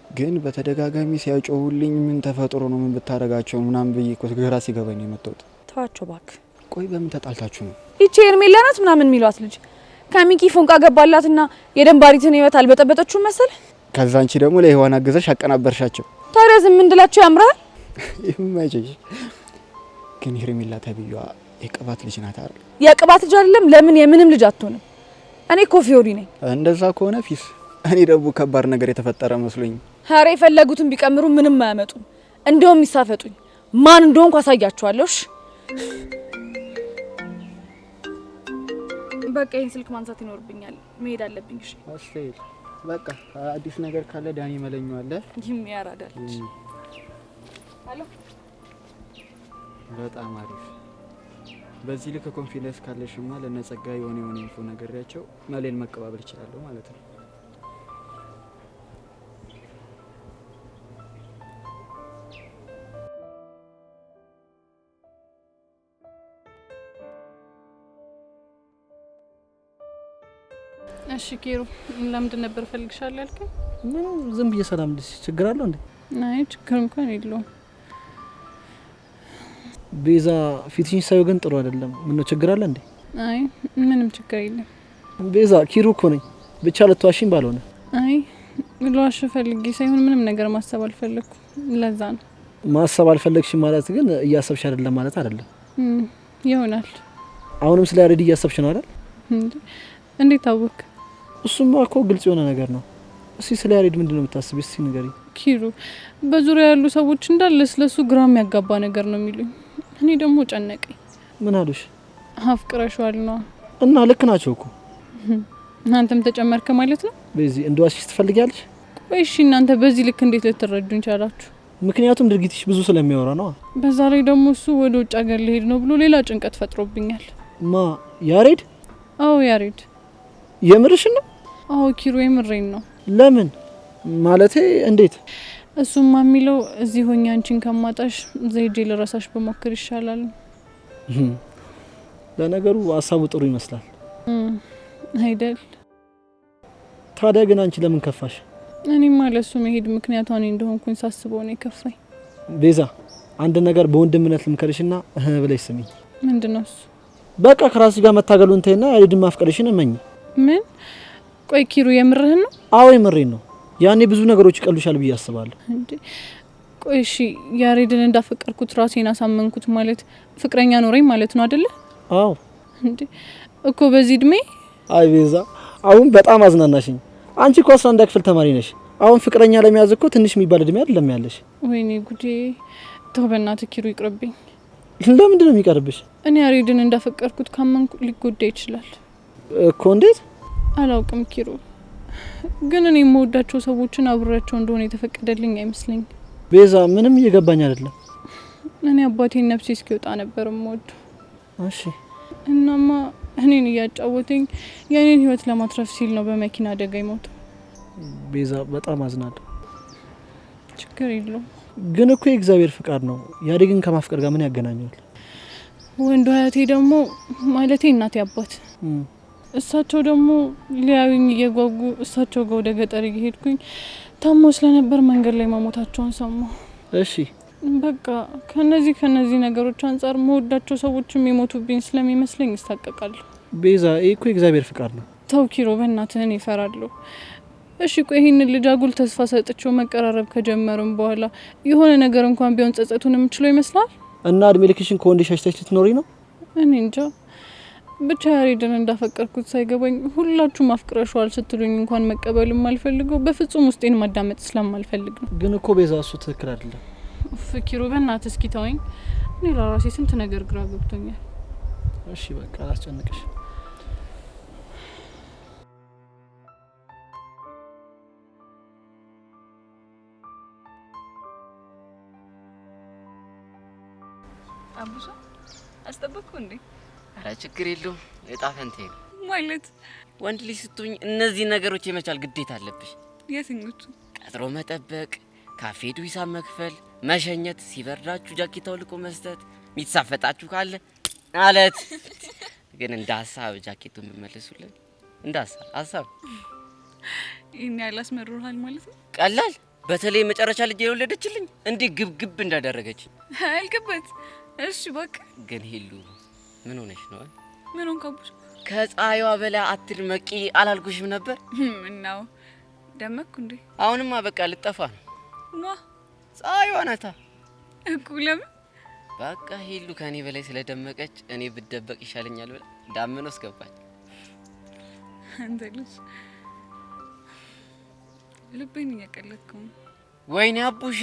ግን በተደጋጋሚ ሲያጮሁልኝ ምን ተፈጥሮ ነው ምን ብታረጋቸው ምናምን ብዬ እኮ ግራ ሲገባኝ ነው የመጣሁት። ተዋቸው እባክህ። ቆይ በምን ተጣልታችሁ ነው? ይቺ ሄርሜላ ናት ምናምን የሚሏት ልጅ ከሚኪ ፎንቃ ገባላትና የደንባሪትን ህይወት አልበጠበጠችው መሰል። ከዛ አንቺ ደግሞ ለህዋን አገዘሽ አቀናበርሻቸው። ታዲያ ዝም እንድላቸው ያምራል? ይማይጭሽ። ግን ሄርሜላ ተብዬዋ የቅባት ልጅ ናት አይደል? የቅባት ልጅ አይደለም። ለምን የምንም ልጅ አትሆንም? እኔ እኮ ፊዮሪ ነኝ። እንደዛ ከሆነ ፊስ፣ እኔ ደግሞ ከባድ ነገር የተፈጠረ መስሎኝ። ሀሬ የፈለጉትን ቢቀምሩ ምንም አያመጡም። እንደውም ይሳፈጡኝ። ማን እንደሆንኩ አሳያቸዋለሁ። በቃ ይሄን ስልክ ማንሳት ይኖርብኛል። መሄድ አለብኝ። እሺ አስተይል። በቃ አዲስ ነገር ካለ ዳኒ መለኛው አለ። ይህም ያራዳል። አሎ በጣም አሪፍ። በዚህ ልክ ኮንፊደንስ ካለሽማ ለነጸጋ የሆነ ኢንፎ ነገርያቸው መሌን መቀባበል ይችላል ማለት ነው። እሺ ኪሩ ለምንድን ነበር ፈልግሻለሁ ያልከኝ? ምንም ዝም ብዬ ሰላም ልሽ። ችግር አለው እንዴ? አይ ችግር እንኳን የለውም። ቤዛ ፊትሽን ሳይው ግን ጥሩ አይደለም። ምን ነው ችግር አለ እንዴ? አይ ምንም ችግር የለም። ቤዛ ኪሩ እኮ ነኝ። ብቻ ልትዋሽኝ ባልሆነ። አይ ልዋሽ ፈልጌ ሳይሆን ምንም ነገር ማሰብ አልፈለኩም። ለዛ ነው። ማሰብ አልፈለግሽ ማለት ግን እያሰብሽ አይደለም ማለት አይደለም። ይሆናል። አሁንም ስለ ያሬድ እያሰብሽ ነው አይደል? እንዴት አወቅ? እሱማ እኮ ግልጽ የሆነ ነገር ነው። እስቲ ስለ ያሬድ ምንድነው የምታስቢው? እስቲ ንገሪኝ። ኪሩ በዙሪያ ያሉ ሰዎች እንዳለ ስለሱ ግራ የሚያጋባ ነገር ነው የሚሉኝ። እኔ ደግሞ ጨነቀኝ። ምን አሉሽ? አፍቅረሽዋል ነው። እና ልክ ናቸው እኮ። እናንተም ተጨመርክ ማለት ነው። በዚህ እንደዋሽሽ ትፈልጊያለሽ? ቆይ እሺ እናንተ በዚህ ልክ እንዴት ልትረዱኝ ቻላችሁ? ምክንያቱም ድርጊትሽ ብዙ ስለሚያወራ ነው። በዛ ላይ ደግሞ እሱ ወደ ውጭ ሀገር ሊሄድ ነው ብሎ ሌላ ጭንቀት ፈጥሮብኛል። ማ ያሬድ? አዎ ያሬድ። የምርሽ ነው? አዎ ኪሩ የምሬን ነው። ለምን ማለቴ እንዴት? እሱማ የሚለው እዚህ ሆኜ አንቺን ከማጣሽ ዘይጄ ልረሳሽ በሞክር ይሻላል። ለነገሩ ሀሳቡ ጥሩ ይመስላል አይደል? ታዲያ ግን አንቺ ለምን ከፋሽ? እኔማ ለሱ መሄድ ምክንያቱ እኔ እንደሆንኩኝ ሳስበው ነው የከፋኝ። ቤዛ አንድ ነገር በወንድምነት ልምከርሽና ብለሽ ስሚኝ። ምንድነው እሱ? በቃ ከራስሽ ጋር መታገሉን ተይና ያሬድን ማፍቀርሽን እመኝ። ምን? ቆይ ኪሩ የምርህን ነው? አዎ የምሬን ነው። ያኔ ብዙ ነገሮች ይቀሉሻል ብዬ አስባለሁ። እንዴ ቆይ እሺ ያሬድን እንዳፈቀርኩት ራሴን አሳመንኩት ማለት ፍቅረኛ ኖረኝ ማለት ነው አይደለ? አዎ። እንዴ እኮ በዚህ እድሜ። አይ ቤዛ አሁን በጣም አዝናናሽኝ። አንቺ እኮ 11 ክፍል ተማሪ ነሽ። አሁን ፍቅረኛ ለመያዝ እኮ ትንሽ የሚባል እድሜ አይደለም ያለሽ። ወይኔ ጉዴ። ተው በእናትህ ኪሩ ይቅርብኝ። ለምንድን ነው የሚቀርብሽ? እኔ ያሬድን እንዳፈቀርኩት ካመንኩ ሊጎዳ ይችላል እኮ። እንዴት? አላውቅም ኪሩ፣ ግን እኔ የምወዳቸው ሰዎችን አብሬያቸው እንደሆነ የተፈቀደልኝ አይመስለኝም። ቤዛ ምንም እየገባኝ አይደለም። እኔ አባቴን ነፍሴ እስኪወጣ ነበር የምወደው። እሺ። እናማ እኔን እያጫወተኝ የኔን ህይወት ለማትረፍ ሲል ነው በመኪና አደጋ የሞተው። ቤዛ በጣም አዝናለሁ። ችግር የለውም። ግን እኮ የእግዚአብሔር ፍቃድ ነው። ያሬድን ከማፍቀር ጋር ምን ያገናኘዋል? ወንዱ አያቴ ደግሞ ማለቴ እናቴ አባት እሳቸው ደግሞ ሊያዩኝ እየጓጉ እሳቸው ጋር ወደ ገጠር እየሄድኩኝ ታሞ ስለነበር መንገድ ላይ መሞታቸውን ሰማሁ። እሺ በቃ ከነዚህ ነገሮች አንጻር መወዳቸው ሰዎችም የሞቱብኝ ስለሚመስለኝ ይሳቀቃለሁ። ቤዛ ይሄ እኮ የእግዚአብሔር ፍቃድ ነው። ተው ኪሮ በእናትህን ይፈራለሁ። እሺ ቆይ ይሄንን ልጅ አጉል ተስፋ ሰጥቼው መቀራረብ ከጀመሩም በኋላ የሆነ ነገር እንኳን ቢሆን ጸጸቱን የምችለው ይመስላል? እና እድሜ ልክሽን ከወንድ ሸሽተሽ ልትኖሪ ነው? እኔ እንጃ ብቻ ያሬድን እንዳፈቀርኩት ሳይገባኝ ሁላችሁም አፍቅረሽዋል ስትሉኝ እንኳን መቀበልም አልፈልገው፣ በፍጹም ውስጤን ማዳመጥ ስለማልፈልግ ነው። ግን እኮ ቤዛ እሱ ትክክል አይደለም። ፍኪሩ በእናትህ እስኪ ተወኝ። እኔ ለራሴ ስንት ነገር ግራ ገብቶኛል። እሺ በቃ አላስጨንቅሽ። አቡሻ አስጠበቅኩ እንዴ? አረ ችግር የለውም። እጣ ፈንታዬ ነው ማለት። ወንድ ልጅ ስትሆኝ እነዚህ ነገሮች የመቻል ግዴታ አለብሽ። የትኞቹ? ቀጥሮ መጠበቅ፣ ካፌ ሄዱ ሂሳብ መክፈል፣ መሸኘት፣ ሲበርዳችሁ ጃኬት አውልቆ መስጠት፣ የሚሳፈጣችሁ ካለ ማለት። ግን እንደ ሀሳብ ጃኬቱን ብመልሱልን እንደ ሀሳብ ይሄን ያህል አስመርሮሃል ማለት ነው? ቀላል። በተለይ መጨረሻ ልጅ የወለደችልኝ እንዲህ ግብግብ እንዳደረገች አልገበት። እሺ በቃ ግን ሂሉ ምን ሆነሽ ነው? ምን ሆንክ አቡሽ? ከፀሐይዋ በላይ አትድመቂ አላልኩሽም ነበር? ምነው ደመቅኩ እንዴ? አሁንማ በቃ ልጠፋ ነው። ማ ፀሐይዋ ናታ እኮ። ለምን? በቃ ሂሉ ከኔ በላይ ስለደመቀች እኔ ብደበቅ ይሻለኛል ብላ ዳመና ውስጥ ገባች። አንተ ልጅ ልቤን እያቀለጥከው ነው። ወይኔ አቡሻ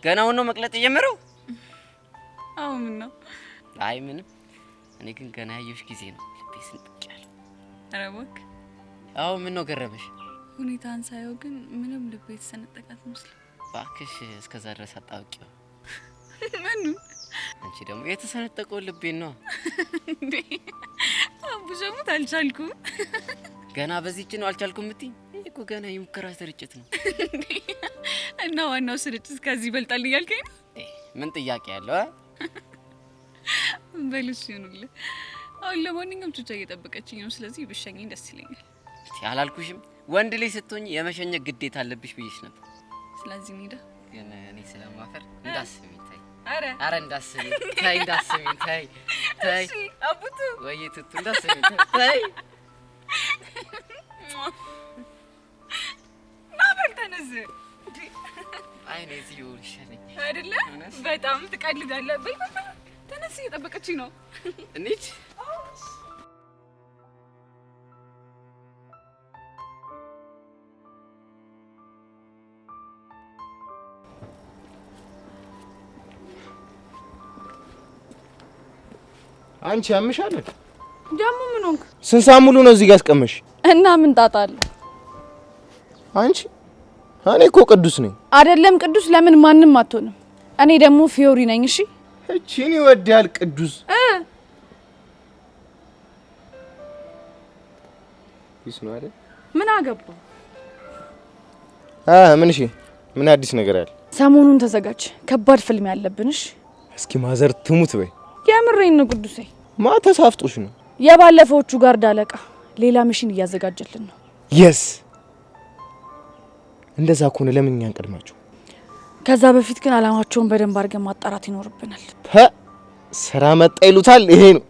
ገናውን ነው መቅለጥ የጀመረው? አዎ ምን ነው? አይ ምንም። እኔ ግን ገና ያየሁሽ ጊዜ ነው ልቤ ስንጥቅ ያለው። ኧረ እባክህ። አዎ ምን ነው ገረመሽ? ሁኔታን ሳየው ግን ምንም ልቤ የተሰነጠቃት መስል። እባክሽ እስከዛ ድረስ አጣብቂው። ምኑ? አንቺ ደግሞ የተሰነጠቀው ልቤን ነው እንዴ? አቡሻሙት አልቻልኩም። ገና በዚህች ነው አልቻልኩም እምትይ? እኮ ገና የሙከራ ስርጭት ነው። እና ዋናው ስርጭት ከዚህ ይበልጣል እያልከኝ ነው? ምን ጥያቄ ያለው? በልሽ ይሁንልህ። አሁን ለማንኛውም ቹቻ እየጠበቀችኝ ነው። ስለዚህ ብሸኘኝ ደስ ይለኛል። አላልኩሽም? ወንድ ልጅ ስትሆኝ የመሸኘት ግዴታ አለብሽ ብዬሽ ነበር። ስለዚህ ሜዳ ግን እኔ ስለማፈር እንዳስቢ ታይ። አረ እንዳስቢ ታይ፣ እንዳስቢ ታይ ታይ። እሺ አቡቱ ወይ ትቱ እንዳስቢ ታይ። ናበል ተነስ። አይ ነይ እዚሁ ይሻለኝ አይደለ? በጣም ትቀልዳለህ። በይ ተነስ፣ እየጠበቀችኝ ነው። እንሂድ። አንቺ ያምሻል ደግሞ ምን ሆንክ? ስንት ሰዓት ሙሉ ነው እዚህ ጋር አስቀመሽ? እና ምን ጣጣ አለው? አንቺ እኔ እኮ ቅዱስ ነኝ። አይደለም ቅዱስ ለምን ማንንም አትሆንም? እኔ ደግሞ ፊዮሪ ነኝ። እሺ እቺን ይወዳል ቅዱስ ነው አይደል? ምን አገባ? ምን እሺ ምን አዲስ ነገር አለ? ሰሞኑን ተዘጋጅ፣ ከባድ ፍልም ያለብንሽ። እስኪ ማዘር ትሙት በይ። የምሬን ነው ቅዱሴ። ተሳፍጦሽ ነው? የባለፈዎቹ ጋር ዳለቃ ሌላ ሚሽን እያዘጋጀልን ነው። የስ እንደዛ ከሆነ ለምን እኛን ቀድማችሁ? ከዛ በፊት ግን አላማቸውን በደንብ አድርገን ማጣራት ይኖርብናል። ስራ መጣ ይሉታል። ይሄ ነው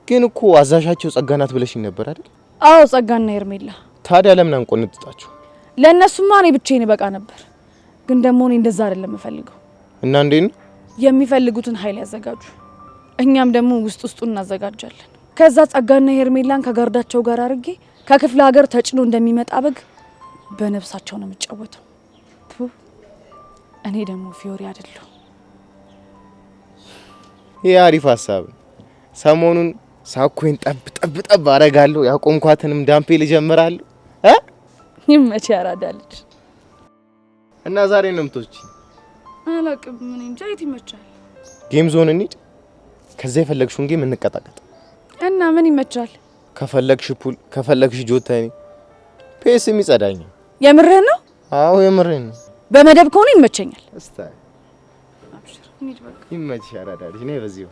ግን እኮ አዛዣቸው ጸጋናት ብለሽኝ ነበር አይደል? አዎ ጸጋና ሄርሜላ። ታዲያ ለምን አንቆንጥጣችሁ? ለእነሱማ እኔ ብቻዬን በቃ ነበር፣ ግን ደግሞ እኔ እንደዛ አይደለም የምፈልገው። እና እንዴት ነው? የሚፈልጉትን ኃይል ያዘጋጁ፣ እኛም ደግሞ ውስጡን እናዘጋጃለን። ከዛ ጸጋና ሄርሜላን ከጋርዳቸው ጋር አድርጌ ከክፍለ ሀገር ተጭኖ እንደሚመጣ በግ በነፍሳቸው ነው የምጫወተው። እኔ ደግሞ ፊዮሪ አይደለሁ። ይሄ አሪፍ ሀሳብ። ሰሞኑን ሳኩን ጠብ አረጋለሁ፣ ያቆምኳትንም ዳምፔል እጀምራለሁ። ይመች ያራዳልች። እና ዛሬ ነው የምትወጪ? አላቅም፣ ምን እንጃ። የት ይመቻል? ጌም ዞን እንሂድ። ከዛ የፈለግሽውን ጌም እንቀጣቀጥ። እና ምን ይመቻል? ከፈለግሽ ፑል፣ ከፈለግሽ ጆተኒ፣ ፔስም ይጸዳኛል። የምርህን ነው? አዎ የምርህን ነው። በመደብ ከሆነ ይመቸኛል። እስታይ አብሽር፣ እንሂድ በቃ። ይመች ያራዳልች። ነይ በዚሁ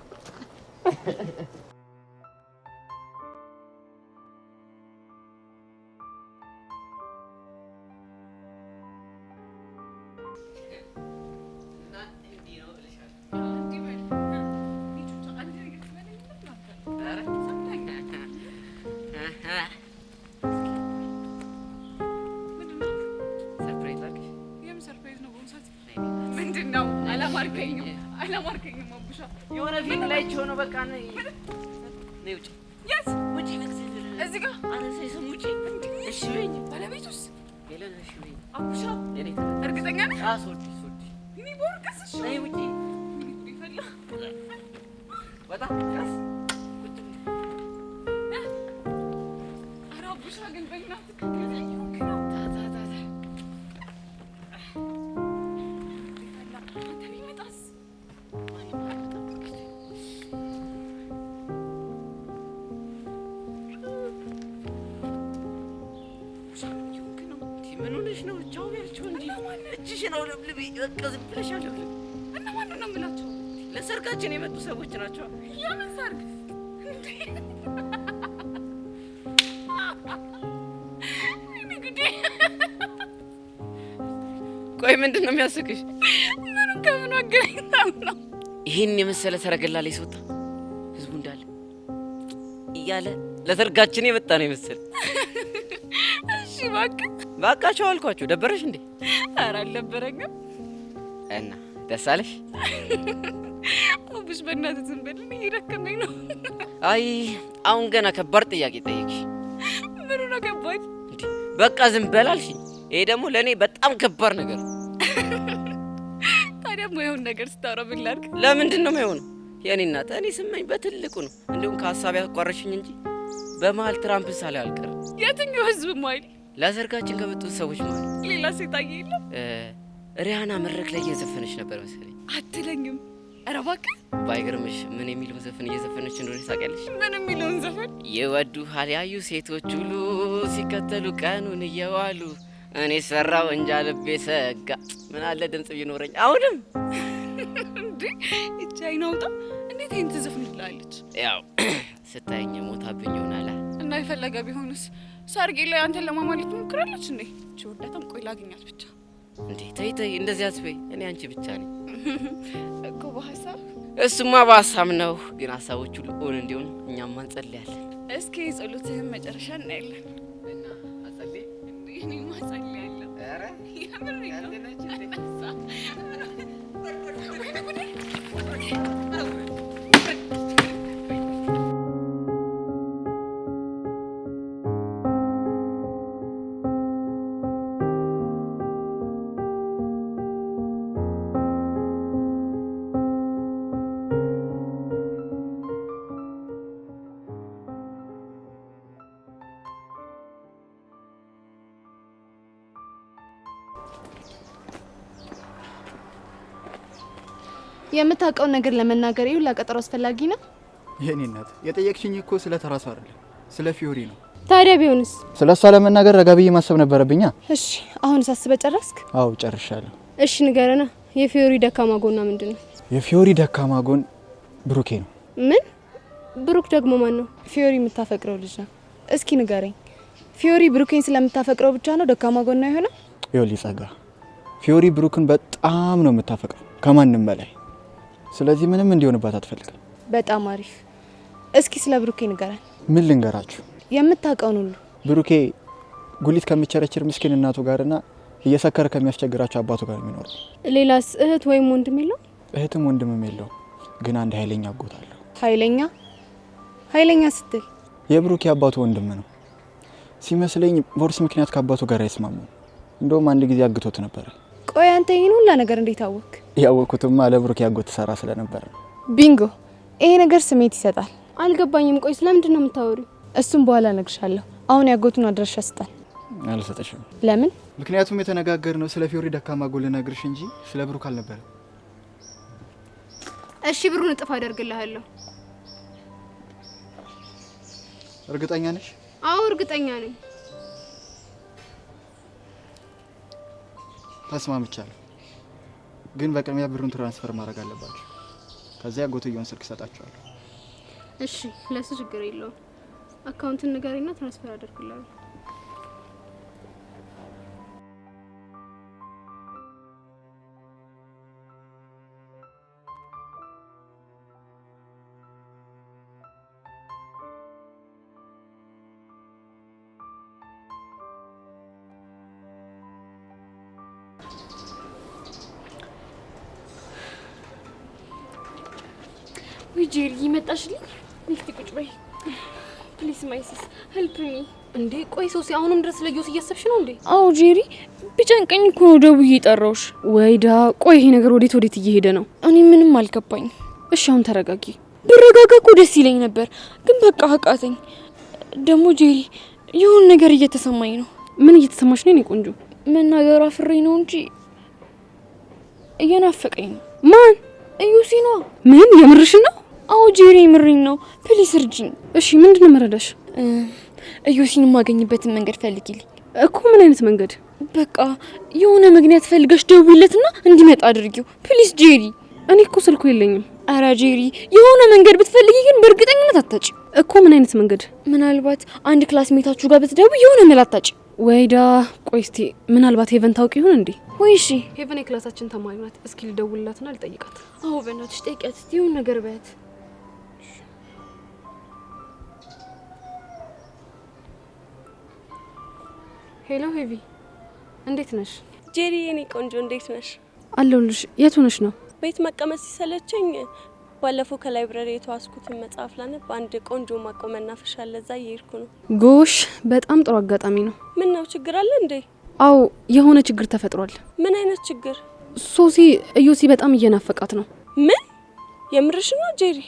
የሆነ ፊልም ላይ ሆኖ በቃ ነይ ውጪ። የት ውጪ? እዚህ ጋር አረሰይሰም ውጪ። እሺ በይኝ። ባለቤቱስ? የለን። እሺ በይኝ። አቡሻ እርግጠኛ ነህ? ሶዲ እኔ ቦርቀስሽ ነይ ውጪ። ይፈላ ወጣ ቀስ ኧረ አቡሻ ግን በእናትህ ከገዛኝ ሆንክ ነው። ምን ሆነሽ ነው? ቻው ያልሽው እንጂ እጅሽን አውለብልቢ። በቃ ዝም ብለሽ አውለብልቢ። እና ማንን ነው የምላቸው? ለሰርጋችን የመጡ ሰዎች ናቸው። የምን ሰርግ? እኔ ጉዴ! ቆይ ምንድን ነው የሚያስቅሽ? ምኑን ከምኑ አገናኝታም ነው? ይህን የመሰለ ሰረገላ ላይ ሲወጣ ህዝቡ እንዳለ እያለ ለሰርጋችን የመጣ ነው ይመስል። እሺ እባክህ በቃቸው አልኳቸው። ደበረሽ እንዴ? ኧረ አልነበረኝም። እና ደስ አለሽ? አቡሽ በእናትህ ዝም በል፣ እየደከመኝ ነው። አይ አሁን ገና ከባድ ጥያቄ ጠየቅሽ። ምኑ ነው ከባድ? እንዴ በቃ ዝም በል አልሽኝ። ይሄ ደግሞ ለእኔ በጣም ከባድ ነገር ነው። ታዲያ የማይሆን ነገር ስታወራ ምን ላድርግ? ለምንድን ነው የማይሆነው? የኔ እናት እኔ ስመኝ በትልቁ ነው። እንዲሁም ከሀሳብ ያቋረሽኝ እንጂ በመሀል ትራምፕ ሳለ አልቀርም። የትኛው ህዝብ ማይል? ለሰርጋችን ከመጡት ሰዎች ማለት ሌላ ሴት አየ የለም? ሪያና መድረክ ላይ እየዘፈነች ነበር መሰለኝ። አትለኝም? ኧረ እባክህ። ባይገርምሽ ምን የሚለውን ዘፈን እየዘፈነች እንደሆነ ታውቂያለሽ? ምን የሚለውን ዘፈን? ይወዱሃል ያዩ ሴቶች ሁሉ ሲከተሉ ቀኑን እየዋሉ እኔ ሰራው እንጃ ልቤ ሰጋ። ምን አለ ድምጽ ቢኖረኝ አሁንም። እንዴ እቺ አይናውጣ እንዴት ይሄን ትዘፍንላለች? ያው ስታየኝ ሞታብኝ ይሆናል። እና የፈለገ ቢሆንስ ሰርጌ ላይ አንተን ለማማለት ትሞክራለች እንዴ? እቺ ወዳታም ቆይ ላግኛት ብቻ። እንዴ ተይ ተይ እንደዚህ አትበይ። እኔ አንቺ ብቻ ነኝ እኮ በሀሳብ። እሱማ በሀሳብ ነው፣ ግን ሀሳቦች ሁሉ እውን እንዲሆኑ እኛም እንጸልያለን። እስኪ የጸሎትህን መጨረሻ እናያለን። እና አጸልይ እንዴ እኔማ ጸልያለሁ። ኧረ የምር የምታውቀውን ነገር ለመናገር ይሁን ለቀጠሮ አስፈላጊ ነው? የኔ እናት የጠየቅሽኝ እኮ ስለ ተራሱ አይደለም ስለ ፊዮሪ ነው። ታዲያ ቢሆንስ? ስለ እሷ ለመናገር ረጋ ብዬ ማሰብ ነበረብኛ። እሺ አሁን ሳስበ ጨረስክ? አዎ ጨርሻለሁ። እሺ ንገረና፣ የፊዮሪ ደካማ ጎኗ ምንድነው? የፊዮሪ ደካማ ጎን ብሩኬ ነው። ምን? ብሩክ ደግሞ ማን ነው? ፊዮሪ የምታፈቅረው ልጅ ነው። እስኪ ንገረኝ፣ ፊዮሪ ብሩኬን ስለምታፈቅረው ብቻ ነው ደካማ ጎኗ የሆነው? ይኸውልህ ጸጋ፣ ፊዮሪ ብሩክን በጣም ነው የምታፈቅረው ከማንም በላይ። ስለዚህ ምንም እንዲሆንባት አትፈልግም። በጣም አሪፍ። እስኪ ስለ ብሩኬ ንገረን። ምን ልንገራችሁ? የምታውቀውን ሁሉ። ብሩኬ ጉሊት ከሚቸረችር ምስኪን እናቱ ጋርና እየሰከረ ከሚያስቸግራቸው አባቱ ጋር የሚኖር። ሌላስ እህት ወይም ወንድም የለው? እህትም ወንድምም የለው፣ ግን አንድ ኃይለኛ አጎት አለው። ኃይለኛ? ኃይለኛ ስትል? የብሩኬ አባቱ ወንድም ነው ሲመስለኝ። ቦርስ ምክንያት ከአባቱ ጋር አይስማሙም። እንደውም አንድ ጊዜ አግቶት ነበር። ቆይ አንተ ይሄን ሁላ ነገር እንዴት አወቅ? ያወቅኩትማ ለብሩኬ አጎት ሰራ ስለነበር። ቢንጎ! ይሄ ነገር ስሜት ይሰጣል። አልገባኝም። ቆይ ስለምንድን ነው የምታወሪው? እሱም በኋላ እነግርሻለሁ። አሁን ያጎቱን አድራሻ ስጣል። አልሰጠሽም። ለምን? ምክንያቱም የተነጋገርነው ስለ ፊዮሪ ደካማ ጎን ልነግርሽ እንጂ ስለ ብሩክ አልነበረም። እሺ ብሩን እጥፍ አደርግልሃለሁ። እርግጠኛ ነሽ? አዎ እርግጠኛ ነኝ። ተስማምቻለሁ። ግን በቅድሚያ ብሩን ትራንስፈር ማድረግ አለባችሁ። ከዚያ ያጎትየውን ስልክ ሰጣችኋለሁ። እሺ ለሱ ችግር የለውም። አካውንትን ንገሪና ትራንስፈር አደርግልሃለሁ። ጄሪ ይመጣሽልኝ? ንክቲ ቁጭ በይ ፕሊስ ማይሲስ ሄልፕ ሚ። እንዴ ቆይ ሶሲ አሁንም ድረስ ለዮስ እያሰብሽ ነው እንዴ? አዎ ጄሪ ቢጨንቀኝ እኮ ደውዬ ጠራውሽ። ወይዳ ቆይ ይሄ ነገር ወዴት እየሄደ ነው? እኔ ምንም አልገባኝ። እሺ አሁን ተረጋጊ። ብረጋጋ እኮ ደስ ይለኝ ነበር፣ ግን በቃ አቃተኝ። ደግሞ ጄሪ የሆነ ነገር እየተሰማኝ ነው። ምን እየተሰማሽ ነው? እኔ ቆንጆ መናገር አፍሬ ነው እንጂ እየናፈቀኝ ነው። ማን? እዩሲ ነው። ምን የምርሽ ነው? አዎ ጄሪ የምርኝ ነው። ፕሊስ እርጂኝ። እሺ ምንድነው መረዳሽ? እዩሲን የማገኝበትን መንገድ ፈልጊልኝ። እኮ ምን አይነት መንገድ? በቃ የሆነ ምክንያት ፈልገሽ ደውይለትና እንዲመጣ አድርጊው ፕሊስ ጄሪ። እኔ እኮ ስልኩ የለኝም። አረ ጄሪ የሆነ መንገድ ብትፈልጊ ግን በእርግጠኝነት አታጭ። እኮ ምን አይነት መንገድ? ምናልባት አንድ ክላስሜታችሁ ጋር ብትደውይ የሆነ መላ አታጭ። ወይዳ ቆይ እስቲ ምናልባት ሄቨን ታውቂ ይሆን እንዴ? ወይ እሺ ሄቨን የክላሳችን ተማሪ ናት። እስኪ ልደውልላትና ልጠይቃት። አዎ በእናትሽ ጠይቂያት እስቲ የሆነ ነገር በያት። ሄሎ ሄቪ እንዴት ነሽ? ጄሪ የኔ ቆንጆ እንዴት ነሽ? አለሁልሽ። የት ሆነሽ ነው? ቤት መቀመጥ ሲሰለቸኝ ባለፈው ከላይብረሪ የተዋስኩትን መጽሐፍ ላነብ አንድ ቆንጆ ማቆ መናፈሻ አለ፣ እዛ እየሄድኩ ነው። ጎሽ በጣም ጥሩ አጋጣሚ ነው። ምን ነው ችግር አለ እንዴ? አዎ የሆነ ችግር ተፈጥሯል። ምን አይነት ችግር? ሶሲ እዩሲ በጣም እየናፈቃት ነው። ምን? የምርሽ ነው ጄሪ?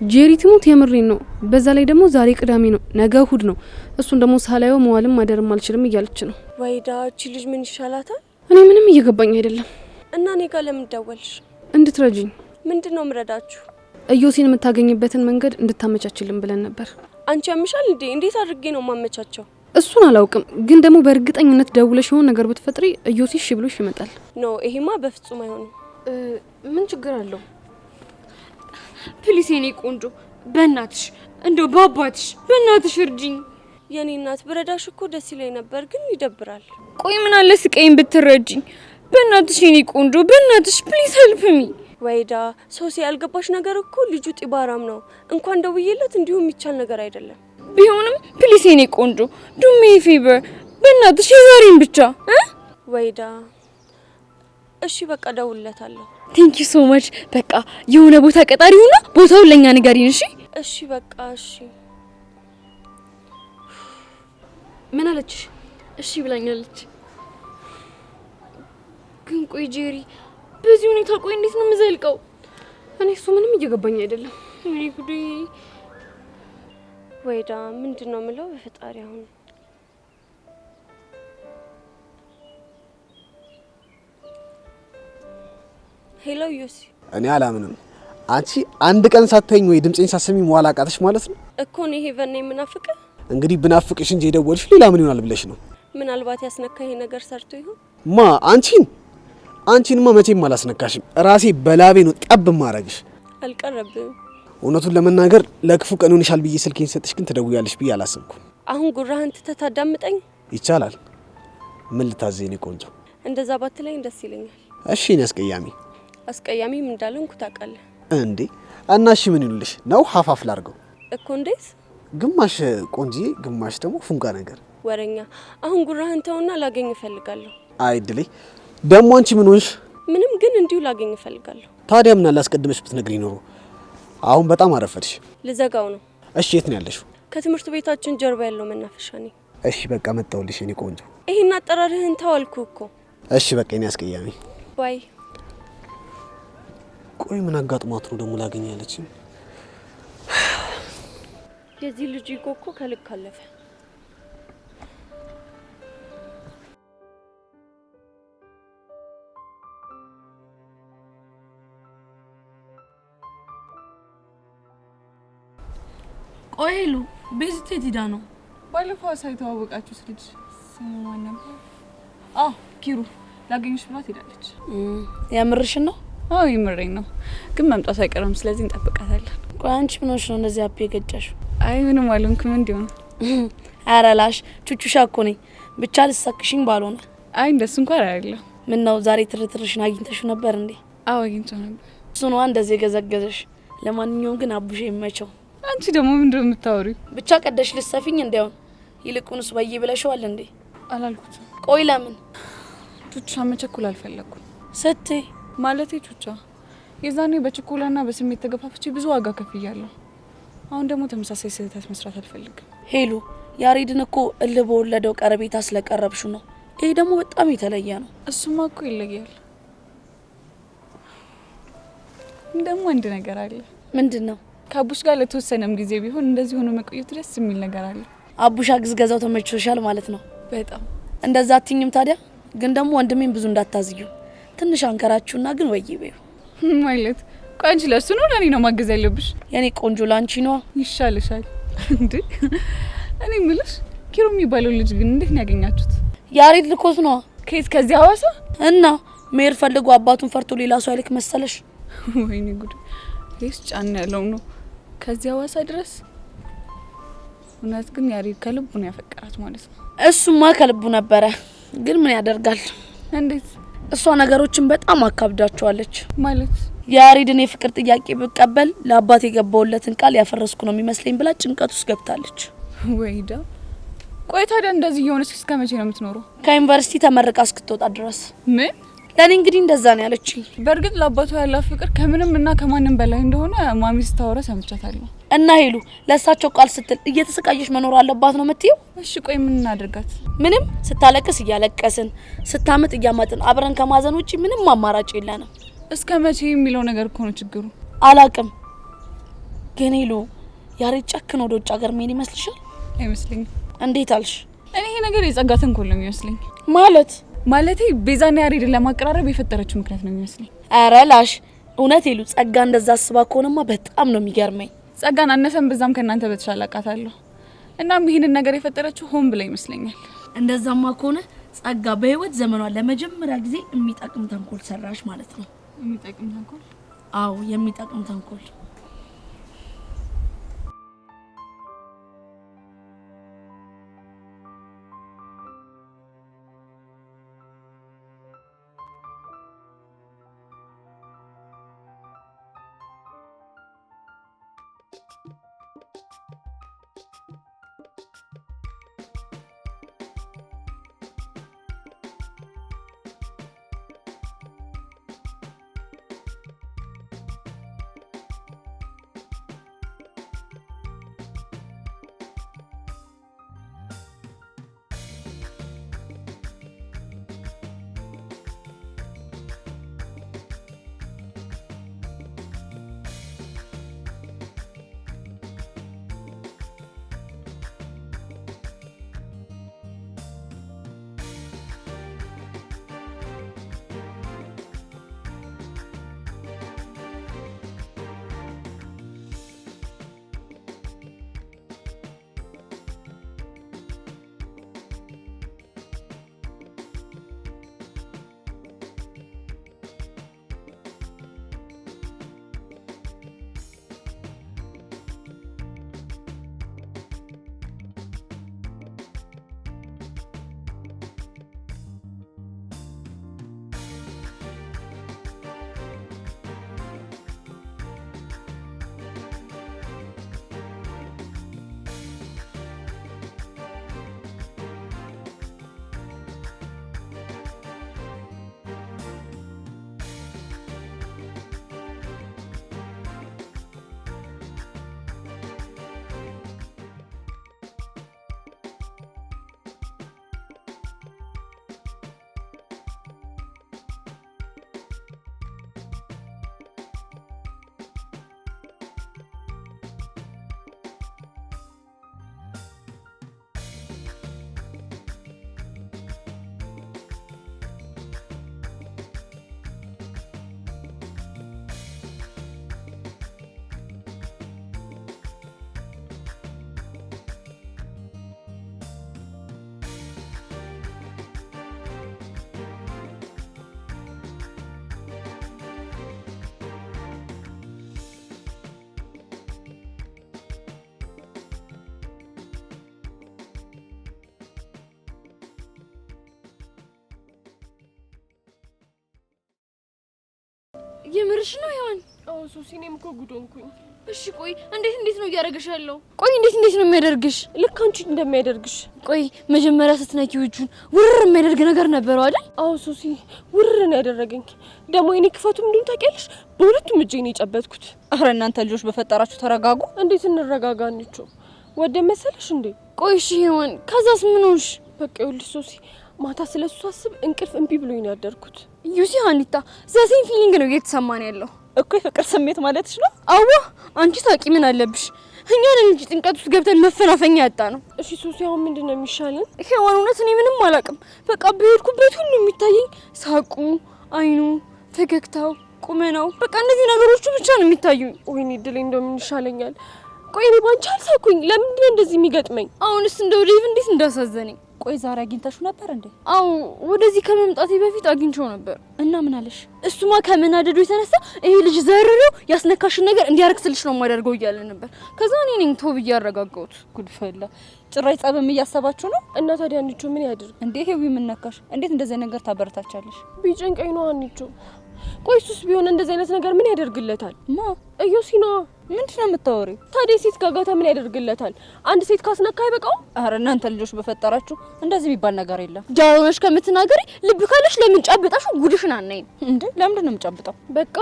ጄሪ ትሙት የምሬን ነው። በዛ ላይ ደግሞ ዛሬ ቅዳሜ ነው፣ ነገ እሁድ ነው። እሱን ደግሞ ሳላየው መዋልም ማደርም አልችልም እያለች ነው። ወይዳ እቺ ልጅ ምን ይሻላታል? እኔ ምንም እየገባኝ አይደለም። እና እኔ ጋር ለምን ደወልሽ? እንድትረጂኝ። ምንድነው ምረዳችሁ? እዩሲን የምታገኝበትን መንገድ እንድታመቻችልን ብለን ነበር። አንቺ ያምሻል እንዴ? እንዴት አድርጌ ነው ማመቻቸው? እሱን አላውቅም፣ ግን ደግሞ በእርግጠኝነት ደውለሽ የሆነ ነገር ብትፈጥሪ እዩሲ እሺ ብሎሽ ይመጣል። ኖ ይሄማ በፍጹም አይሆንም። ምን ችግር አለው? ፕሊስ የኔ ቆንጆ በእናትሽ እንደው በአባትሽ በእናትሽ እርጂኝ። የኔ እናት ብረዳሽ እኮ ደስ ይለኝ ነበር፣ ግን ይደብራል። ቆይ ምን አለ ስቀይን ብትረጂኝ? በእናትሽ የኔ ቆንጆ በእናትሽ ፕሊስ ሄልፕ ሚ። ወይዳ ሶሲ ያልገባሽ ነገር እኮ ልጁ ጢባራም ነው። እንኳን ደውዬለት እንዲሁ የሚቻል ነገር አይደለም። ቢሆንም ፕሊስ የኔ ቆንጆ ዱ ሚ ፌቨር በእናትሽ የዛሬን ብቻ ወይዳ። እሺ በቃ ደውልለታለሁ። ቴንክ ዩ ሶ ማች። በቃ የሆነ ቦታ ቀጣሪውና ቦታውን ለኛ ንገሪን። እሺ እሺ በቃ እሺ። ምን አለችሽ? እሺ ብላኛለች። ግን ቆይ ጄሪ በዚህ ሁኔታ ቆይ እንዴት ነው የምዘልቀው? እኔ እሱ ምንም እየገባኝ አይደለም። እኔ ጉዴ። ወይዳ ምንድነው የምለው? በፈጣሪ አሁን ሄሎ ዮሲ። እኔ አላምንም። አንቺ አንድ ቀን ሳትተኝ ወይ ድምጼን ሳሰሚ መዋል አቃተሽ ማለት ነው እኮ። ነው ሄቨን ነው የምናፍቅ። እንግዲህ ብናፍቅሽ እንጂ የደወልሽ ሌላ ምን ይሆናል ብለሽ ነው? ምናልባት ያስነካ ይሄ ነገር ሰርቶ ይሆን? አንቺንማ መቼም አላስነካሽም። ራሴ በላቤ ነው ጠብ ማረግሽ። አልቀረብም። እውነቱን ለመናገር ለክፉ ቀን ሆነሻል ብዬ ስልኬን ሰጥሽ፣ ግን ትደውያለሽ ብዬ አላሰብኩም። አሁን ጉራህን ትተህ ታዳምጠኝ ይቻላል? ምን ልታዘኝ ነው ቆንጆ? እንደዛ ባትለኝ ደስ ይለኛል። እሺ እኔ አስቀያሚ አስቀያሚም እንዳልሆንኩ ታውቃለህ እንዴ? እና እሺ ምን ይሉልሽ ነው? ሀፋፍ ላርገው እኮ። እንዴት? ግማሽ ቆንጂዬ፣ ግማሽ ደግሞ ፉንጋ ነገር ወረኛ። አሁን ጉራህን ተውና ላገኝ እፈልጋለሁ። አይድሌ ደግሞ አንቺ ምን ሆንሽ? ምንም፣ ግን እንዲሁ ላገኝ እፈልጋለሁ። ታዲያ ምን አለ አስቀድመሽ ብትነግሪኝ ኖሮ። አሁን በጣም አረፈድሽ። ልዘጋው ነው። እሺ የት ነው ያለሽው? ከትምህርት ቤታችን ጀርባ ያለው መናፈሻ ነኝ። እሺ በቃ መጣሁልሽ የኔ ቆንጆ። ይሄን አጠራርህን ተዋልኩ እኮ። እሺ በቃ እኔ አስቀያሚ ባይ። ቆይ ምን አጋጥሟት ነው ደግሞ ላገኛለች? የዚህ ልጅ እኮ ከልክ አለፈ። ቆይ ሄሉ፣ ቤዚት የት ሄዳ ነው? ባለፈው ሳይተዋወቃችሁት ልጅ ስሙ ማን ነበር? ኪሩ ላገኝሽ ብላት ሄዳለች። ያምርሽን ነው? አዎ ይምረኝ ነው፣ ግን መምጣት አይቀርም። ስለዚህ እንጠብቃታለን። ቆይ አንቺ ምን ሆነሽ ነው እንደዚህ አፕ የገጫሽው? አይ ምንም አልሆንኩም። እንዲሁ ነው። አረላሽ ቹቹሻ እኮ ነኝ። ብቻ ልሳክሽኝ ባልሆነ። አይ እንደሱ እንኳን አይደለም። ምን ነው ዛሬ ትርትርሽን አግኝተሽው ነበር እንዴ? አዎ አግኝቼው ነበር። እሱ ነው እንደዚህ የገዘገዘሽ። ለማንኛውም ግን አቡሽ ይመቸው። አንቺ ደግሞ ምንድን ነው የምታወሪው? ብቻ ቀደሽ ልሰፊኝ እንዳይሆን። ይልቁንስ በይ ብለሽዋል እንዴ? አላልኩትም። ቆይ ለምን? ቹቻ መቸኩል አልፈለኩም። ስትይ ማለቴ ቹቻ የዛኔ በችኮላና በስሜት ተገፋፍቼ ብዙ ዋጋ ከፍያለሁ። አሁን ደግሞ ተመሳሳይ ስህተት መስራት አልፈልግም። ሄሉ ያሬድን እኮ እልህ በወለደው ቀረቤታ ስለቀረብሹ ነው። ይሄ ደግሞ በጣም የተለየ ነው። እሱማ እኮ ይለያል። ደግሞ አንድ ነገር አለ። ምንድን ነው? ከአቡሽ ጋር ለተወሰነም ጊዜ ቢሆን እንደዚህ ሆኖ መቆየቱ ደስ የሚል ነገር አለ። አቡሽ አግዝገዛው ተመችቶሻል ማለት ነው? በጣም። እንደዛ አትኝም ታዲያ። ግን ደግሞ ወንድሜን ብዙ እንዳታዝዩ። ትንሽ አንከራችሁና ግን ወይ በይው ማለት። ቆይ አንቺ ለሱ ነው ለኔ ነው ማገዝ ያለብሽ? የኔ ቆንጆ ላንቺ ነው ይሻልሻል እንዴ። እኔ ምልሽ ኪሩ የሚባለው ልጅ ግን እንዴት ነው ያገኛችሁት? ያሬድ ልኮት ነው። ከየት? ከዚህ ሐዋሳ? እና መሄድ ፈልጎ አባቱን ፈርቶ ሌላ ሰው አይልክ መሰለሽ? ወይኔ ጉድ! ይስ ጫን ያለው ነው ከዚህ ሐዋሳ ድረስ። እውነት ግን ያሬድ ከልቡ ነው ያፈቀራት ማለት ነው? እሱማ ከልቡ ነበረ። ግን ምን ያደርጋል? እንዴት? እሷ ነገሮችን በጣም አካብዳቸዋለች ማለት። ያሬድን የፍቅር ጥያቄ ብቀበል ለአባት የገባውለትን ቃል ያፈረስኩ ነው የሚመስለኝ ብላ ጭንቀት ውስጥ ገብታለች። ወይዳ ቆይ ታዲያ እንደዚህ እየሆነች እስከ መቼ ነው የምትኖረው? ከዩኒቨርሲቲ ተመርቃ እስክትወጣ ድረስ። ምን? ለኔ እንግዲህ እንደዛ ነው ያለችኝ። በእርግጥ ለአባቷ ያላት ፍቅር ከምንም እና ከማንም በላይ እንደሆነ ማሚ ስታወራ ሰምቻታለሁ። እና ሄሉ ለእሳቸው ቃል ስትል እየተሰቃየች መኖር አለባት ነው የምትይው? እሺ ቆይ ምን እናድርጋት? ምንም። ስታለቅስ እያለቀስን፣ ስታምጥ እያማጥን አብረን ከማዘን ውጪ ምንም አማራጭ የለንም። እስከ መቼ የሚለው ነገር እኮ ነው ችግሩ። አላቅም። ግን ሄሉ ያሬድ ጨክኖ ወደ ውጭ ሀገር መሄድ ይመስልሻል? አይመስለኝም። እንዴት አልሽ? እኔ ይሄ ነገር የጸጋ ተንኮል ነው የሚመስለኝ። ማለቴ ቤዛና ያሬድን ለማቀራረብ የፈጠረችው ምክንያት ነው የሚመስለኝ። ኧረ ላሽ እውነት ሄሉ ጸጋ እንደዛ አስባ ከሆነማ በጣም ነው የሚገርመኝ። ጸጋን አነሰን በዛም ከእናንተ በተሻለ አውቃታለሁ። እናም ይህንን ነገር የፈጠረችው ሆን ብላ ይመስለኛል። እንደዛማ ከሆነ ጸጋ በህይወት ዘመኗ ለመጀመሪያ ጊዜ የሚጠቅም ተንኮል ሰራሽ ማለት ነው። የሚጠቅም ተንኮል? አዎ የሚጠቅም ተንኮል። የምርሽ ነው ያን? አዎ ሶሲ፣ እኔም እኮ ጉድ ሆንኩኝ። እሺ ቆይ እንዴት ነው እያደረገሽ ያለው? ቆይ እንዴት ነው የሚያደርግሽ? ልክ አንቺ እንደሚያደርግሽ። ቆይ መጀመሪያ ስትነኪው እጁን ውርር የሚያደርግ ነገር ነበረው አይደል? አዎ ሶሲ፣ ውርር ነው ያደረገኝ። ደግሞ የኔ ክፋቱ ምንድን ታውቂያለሽ? በሁለቱም እጄ ነው የጨበጥኩት። አረ እናንተ ልጆች በፈጠራችሁ ተረጋጉ። እንዴት እንረጋጋ? አንቺ ወደ መሰለሽ እንዴ? ቆይ እሺ ይሁን፣ ከዛስ ምን ሆንሽ? በቃ ይኸውልሽ ሶሲ፣ ማታ ስለሱ አስብ እንቅልፍ እምቢ ብሎኝ ነው ያደርኩት። ዩሲ ሀኒታ፣ ዘሴን ፊሊንግ ነው እየተሰማን ያለው እኮ የፍቅር ስሜት ማለትሽ ነው? አዎ አንቺ ታውቂ ምን አለብሽ? እኛ ነን እንጂ ጥንቀት ውስጥ ገብተን መፈናፈኛ ያጣ ነው። እሺ ሶሲ፣ አሁን ምንድን ነው የሚሻለን? ሄዋን፣ እውነት እኔ ምንም አላውቅም። በቃ በሄድኩበት ሁሉ የሚታየኝ ሳቁ፣ አይኑ፣ ፈገግታው፣ ቁመናው፣ በቃ እነዚህ ነገሮቹ ብቻ ነው የሚታዩኝ። ወይኔ ድሌ፣ እንደው ምን ይሻለኛል? ቆይ እኔ ባንቺ አልሳኩኝ። ለምንድን ነው እንደዚህ የሚገጥመኝ? አሁንስ እንደው ዴቭ እንዴት እንዳሳዘነኝ። ቆይ ዛሬ አግኝተሽው ነበር እንዴ? አዎ ወደዚህ ከመምጣቴ በፊት አግኝቼው ነበር። እና ምን አለሽ? እሱማ ከመናደዱ የተነሳ ይሄ ልጅ ዘርሪው ያስነካሽን ነገር እንዲያረክስልሽ ነው የማደርገው እያለ ነበር። ከዛ እኔ ነኝ ተው ብዬ አረጋጋሁት። ጉድፈላ፣ ጭራሽ ጸብም እያሰባችሁ ነው? እና ታዲያ አንቺ ምን ያድርግ እንዴ? ሄዊ ምን ነካሽ? እንዴት እንደዚህ ነገር ታበረታቻለሽ? ቢጨንቀኝ ነው አንቺ። ቆይ እሱስ ቢሆን እንደዚህ አይነት ነገር ምን ያደርግለታል? እዮሲና ምንድን ነው የምታወሪው? ታዲያ ሴት ጋጋታ ምን ያደርግለታል? አንድ ሴት ካስነካ አይበቃው? አረ እናንተ ልጆች በፈጠራችሁ እንደዚህ የሚባል ነገር የለም። ጃሮሽ ከምትናገሪ ልብ ካለሽ ለምን ጨብጣሽ ጉድሽን አናይም እንዴ? ለምንድን ነው የምጨብጠው? በቃ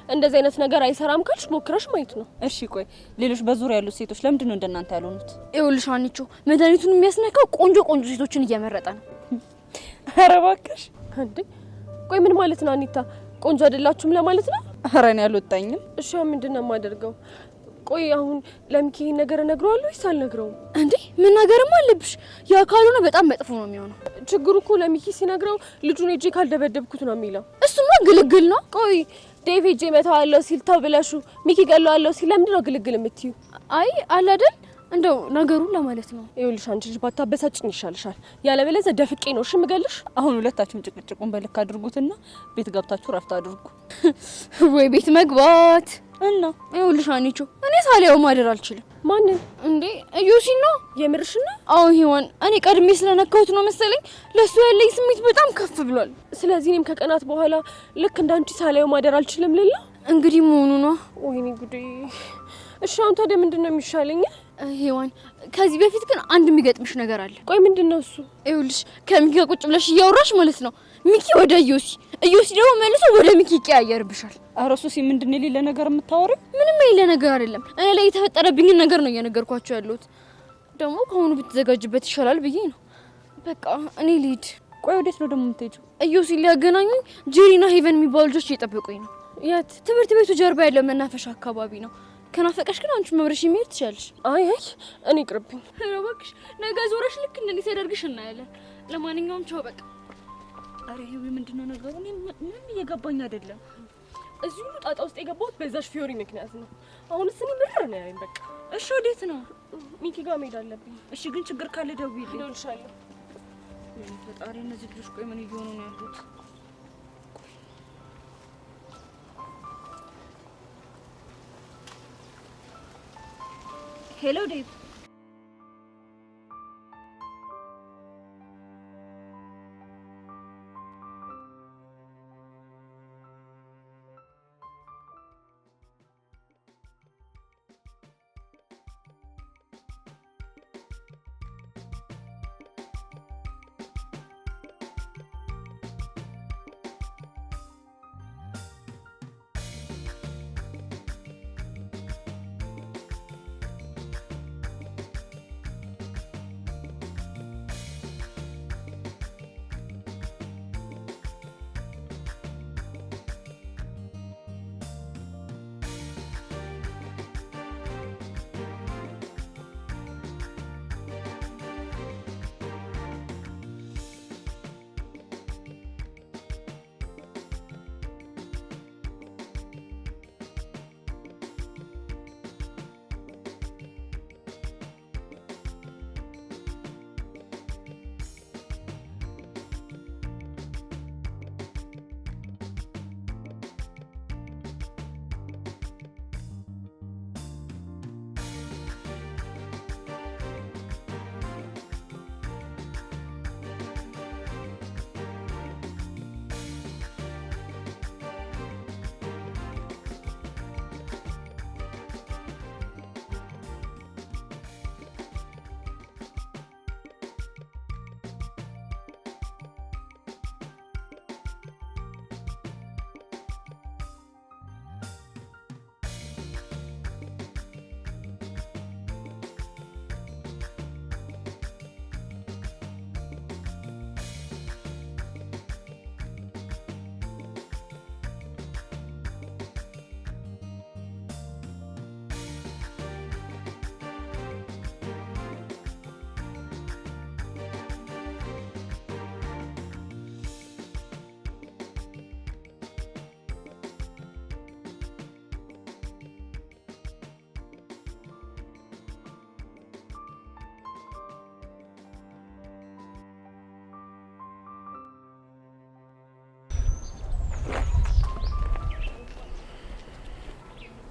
እንደዚህ አይነት ነገር አይሰራም ካልሽ ሞክረሽ ማየት ነው። እሺ ቆይ ሌሎች በዙሪያ ያሉት ሴቶች ለምንድን ነው እንደናንተ ያልሆኑት? ይኸውልሽ አንቺ መድኃኒቱን የሚያስነካው ቆንጆ ሴቶችን እየመረጠ ነው። አረ እባክሽ እንዴ! ቆይ ምን ማለት ነው አኒታ? ቆንጆ አይደላችሁም ለማለት ነው? አረ እኔ አልወጣኝም። እሺ ምንድን ነው የማደርገው? ቆይ አሁን ለሚኪ ይሄን ነገር እነግረዋለሁ ወይስ አልነግረውም? እንዴ መናገርም አለብሽ። ያ ካልሆነ በጣም መጥፎ ነው የሚሆነው። ችግሩ እኮ ለሚኪ ሲነግረው ልጁን እጄ ካልደበደብኩት ነው የሚለው። እሱማ ግልግል ነው። ቆይ ዴቭ እጄ መታዋለሁ ሲል ተው ብለሹ ሚኪ ገለዋለሁ ሲል ለምንድን ነው ግልግል የምትዩ? አይ አለ አይደል እንደው ነገሩን ለማለት ነው። ይኸውልሽ አንቺ ልጅ ባታበሳጭኝ ይሻልሻል። ያለበለዚያ ደፍቄ ነው እሺ የምገልሽ። አሁን ሁለታችሁም ጭቅጭቁን በልክ አድርጉትና ቤት ገብታችሁ ረፍት አድርጉ። ወይ ቤት መግባት እና ይኸውልሽ አንቺ እኔ ሳሊያው ማደር አልችልም። ማንን እንዴ? እዩሲን ነው የምርሽና? አዎ ሄዋን፣ እኔ ቀድሜ ስለነካሁት ነው መሰለኝ ለሱ ያለኝ ስሜት በጣም ከፍ ብሏል። ስለዚህ እኔም ከቀናት በኋላ ልክ እንዳንቺ ሳሊያው ማደር አልችልም ልላ እንግዲህ መሆኑ ነው። ወይኔ ጉዴ። እሺ አሁን ታዲያ ምንድን ነው የሚሻለኝ? ሄዋን ከዚህ በፊት ግን አንድ የሚገጥምሽ ነገር አለ። ቆይ ምንድን ነው እሱ? ይኸውልሽ ከሚኪ ጋር ቁጭ ብለሽ እያወራሽ ማለት ነው ሚኪ ወደ እዮሲ ደግሞ መልሶ ወደ ሚኪ ይቀያየርብሻል። ኧረ ሱሲ ምንድን ነው የሌለ ነገር የምታወሪው? ምንም የሌለ ነገር አይደለም። እኔ ላይ የተፈጠረብኝን ነገር ነው እየነገርኳቸው ያለሁት። ደግሞ ከአሁኑ ብትዘጋጅበት ይሻላል ብዬ ነው። በቃ እኔ ልሂድ። ቆይ ወዴት ነው ደግሞ የምትሄጂው? እዮሲ ሊያገናኙኝ ጄሪና ሄቨን የሚባሉ ልጆች እየጠበቁኝ ነው። የት? ትምህርት ቤቱ ጀርባ ያለው መናፈሻ አካባቢ ነው። ከናፈቀሽ ግን አንቺ መብረሽ የሚሄድ ትችያለሽ። አይ እኔ ቅርብኝ። እባክሽ ነገ ዞረሽ ልክ እንደዚህ ተደርግሽ እናያለን። ለማንኛውም ቻው በቃ። አረ ይሄ ምንድነው ነገሩ? እኔ ምንም እየገባኝ አይደለም። እዚህ ሁሉ ጣጣ ውስጥ የገባሁት በዛሽ ፊዮሪ ምክንያት ነው። አሁንስ እኔ ምርር ነው ያለኝ። በቃ እሺ ወዴት ነው? ሚኪ ጋር መሄድ አለብኝ። እሺ ግን ችግር ካለ ደውዪልኝ። እደውልልሻለሁ። ፈጣሪ እነዚህ ልጆች ቆይ ምን እየሆኑ ነው ያሉት? ሄሎ ዴቭ።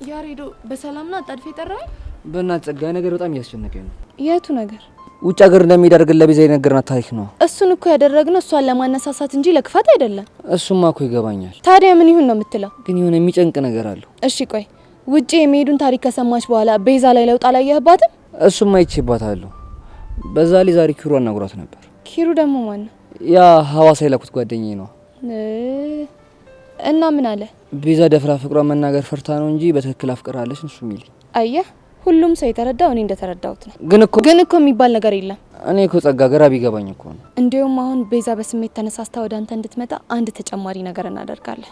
ያሬዶ በሰላም ነው? አጣድፌ ጠራኝ? በእናትህ ጸጋዬ ነገር በጣም እያስጨነቀኝ ነው። የቱ ነገር? ውጭ ሀገር እንደሚደረግ ለቤዛ የነገርናት ታሪክ ነው። እሱን እኮ ያደረግነው እሷን ለማነሳሳት እንጂ ለክፋት አይደለም። እሱማ እኮ ይገባኛል። ታዲያ ምን ይሁን ነው የምትለው? ግን የሆነ የሚጨንቅ ነገር አለው። እሺ ቆይ ውጭ የሚሄዱን ታሪክ ከሰማች በኋላ ቤዛ ላይ ለውጥ አላየህባትም? እሱማ አይቼባታለሁ። በዛ ላይ ዛሬ ኪሩ አናግሯት ነበር። ኪሩ ደግሞ ማን ነው? ያ ሐዋሳ የላኩት ጓደኛዬ ነው። እና ምን አለ? ቤዛ ደፍራ ፍቅሯን መናገር ፈርታ ነው እንጂ በትክክል አፍቅራለች እሱ የሚል። አየህ ሁሉም ሰው የተረዳው እኔ እንደተረዳሁት ነው። ግን እኮ የሚባል ነገር የለም። እኔ እኮ ጸጋ ግራ ቢገባኝ እኮ ነው። እንዲያውም አሁን ቤዛ በስሜት ተነሳስታ ወደ አንተ እንድትመጣ አንድ ተጨማሪ ነገር እናደርጋለን።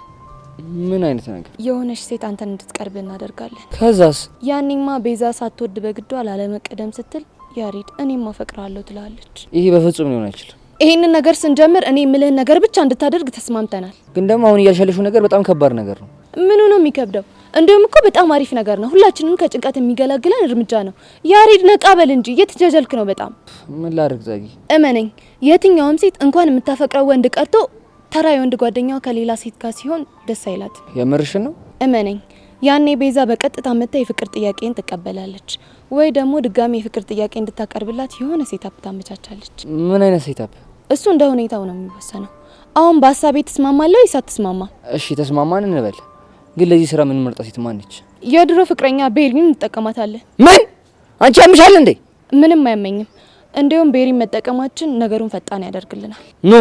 ምን አይነት ነገር? የሆነች ሴት አንተን እንድትቀርብ እናደርጋለን። ከዛስ? ያኔማ ቤዛ ሳትወድ በግዷ ላለመቀደም ስትል ያሬድ እኔም አፈቅራለሁ ትላለች። ይሄ በፍጹም ሊሆን አይችልም። ይሄንን ነገር ስንጀምር እኔ የምልህን ነገር ብቻ እንድታደርግ ተስማምተናል። ግን ደግሞ አሁን እያልሻለሽው ነገር በጣም ከባድ ነገር ነው። ምኑ ነው የሚከብደው? እንዲሁም እኮ በጣም አሪፍ ነገር ነው። ሁላችንም ከጭንቀት የሚገላግለን እርምጃ ነው። ያሬድ ነቃ በል እንጂ እየተጃጃልክ ነው በጣም። ምን ላድርግ ጸጊ? እመነኝ የትኛውም ሴት እንኳን የምታፈቅረው ወንድ ቀርቶ ተራ የወንድ ጓደኛዋ ከሌላ ሴት ጋር ሲሆን ደስ አይላት። የምርሽን ነው? እመነኝ ያኔ ቤዛ በቀጥታ መታ የፍቅር ጥያቄን ትቀበላለች ወይ ደግሞ ድጋሚ የፍቅር ጥያቄ እንድታቀርብላት የሆነ ሴታፕ ታመቻቻለች። ምን አይነት ሴታፕ? እሱ እንደ ሁኔታው ነው የሚወሰነው። አሁን በሀሳቤ ትስማማለህ ወይስ አትስማማ? እሺ ተስማማን እንበል። ግን ለዚህ ስራ ምን መርጣ ሴት ማን ነች? የድሮ ፍቅረኛ ቤሪን እንጠቀማታለን። ምን? አንቺ ያምሻል እንዴ? ምንም አያመኝም። እንዲያውም ቤሪን መጠቀማችን ነገሩን ፈጣን ያደርግልናል። ኖ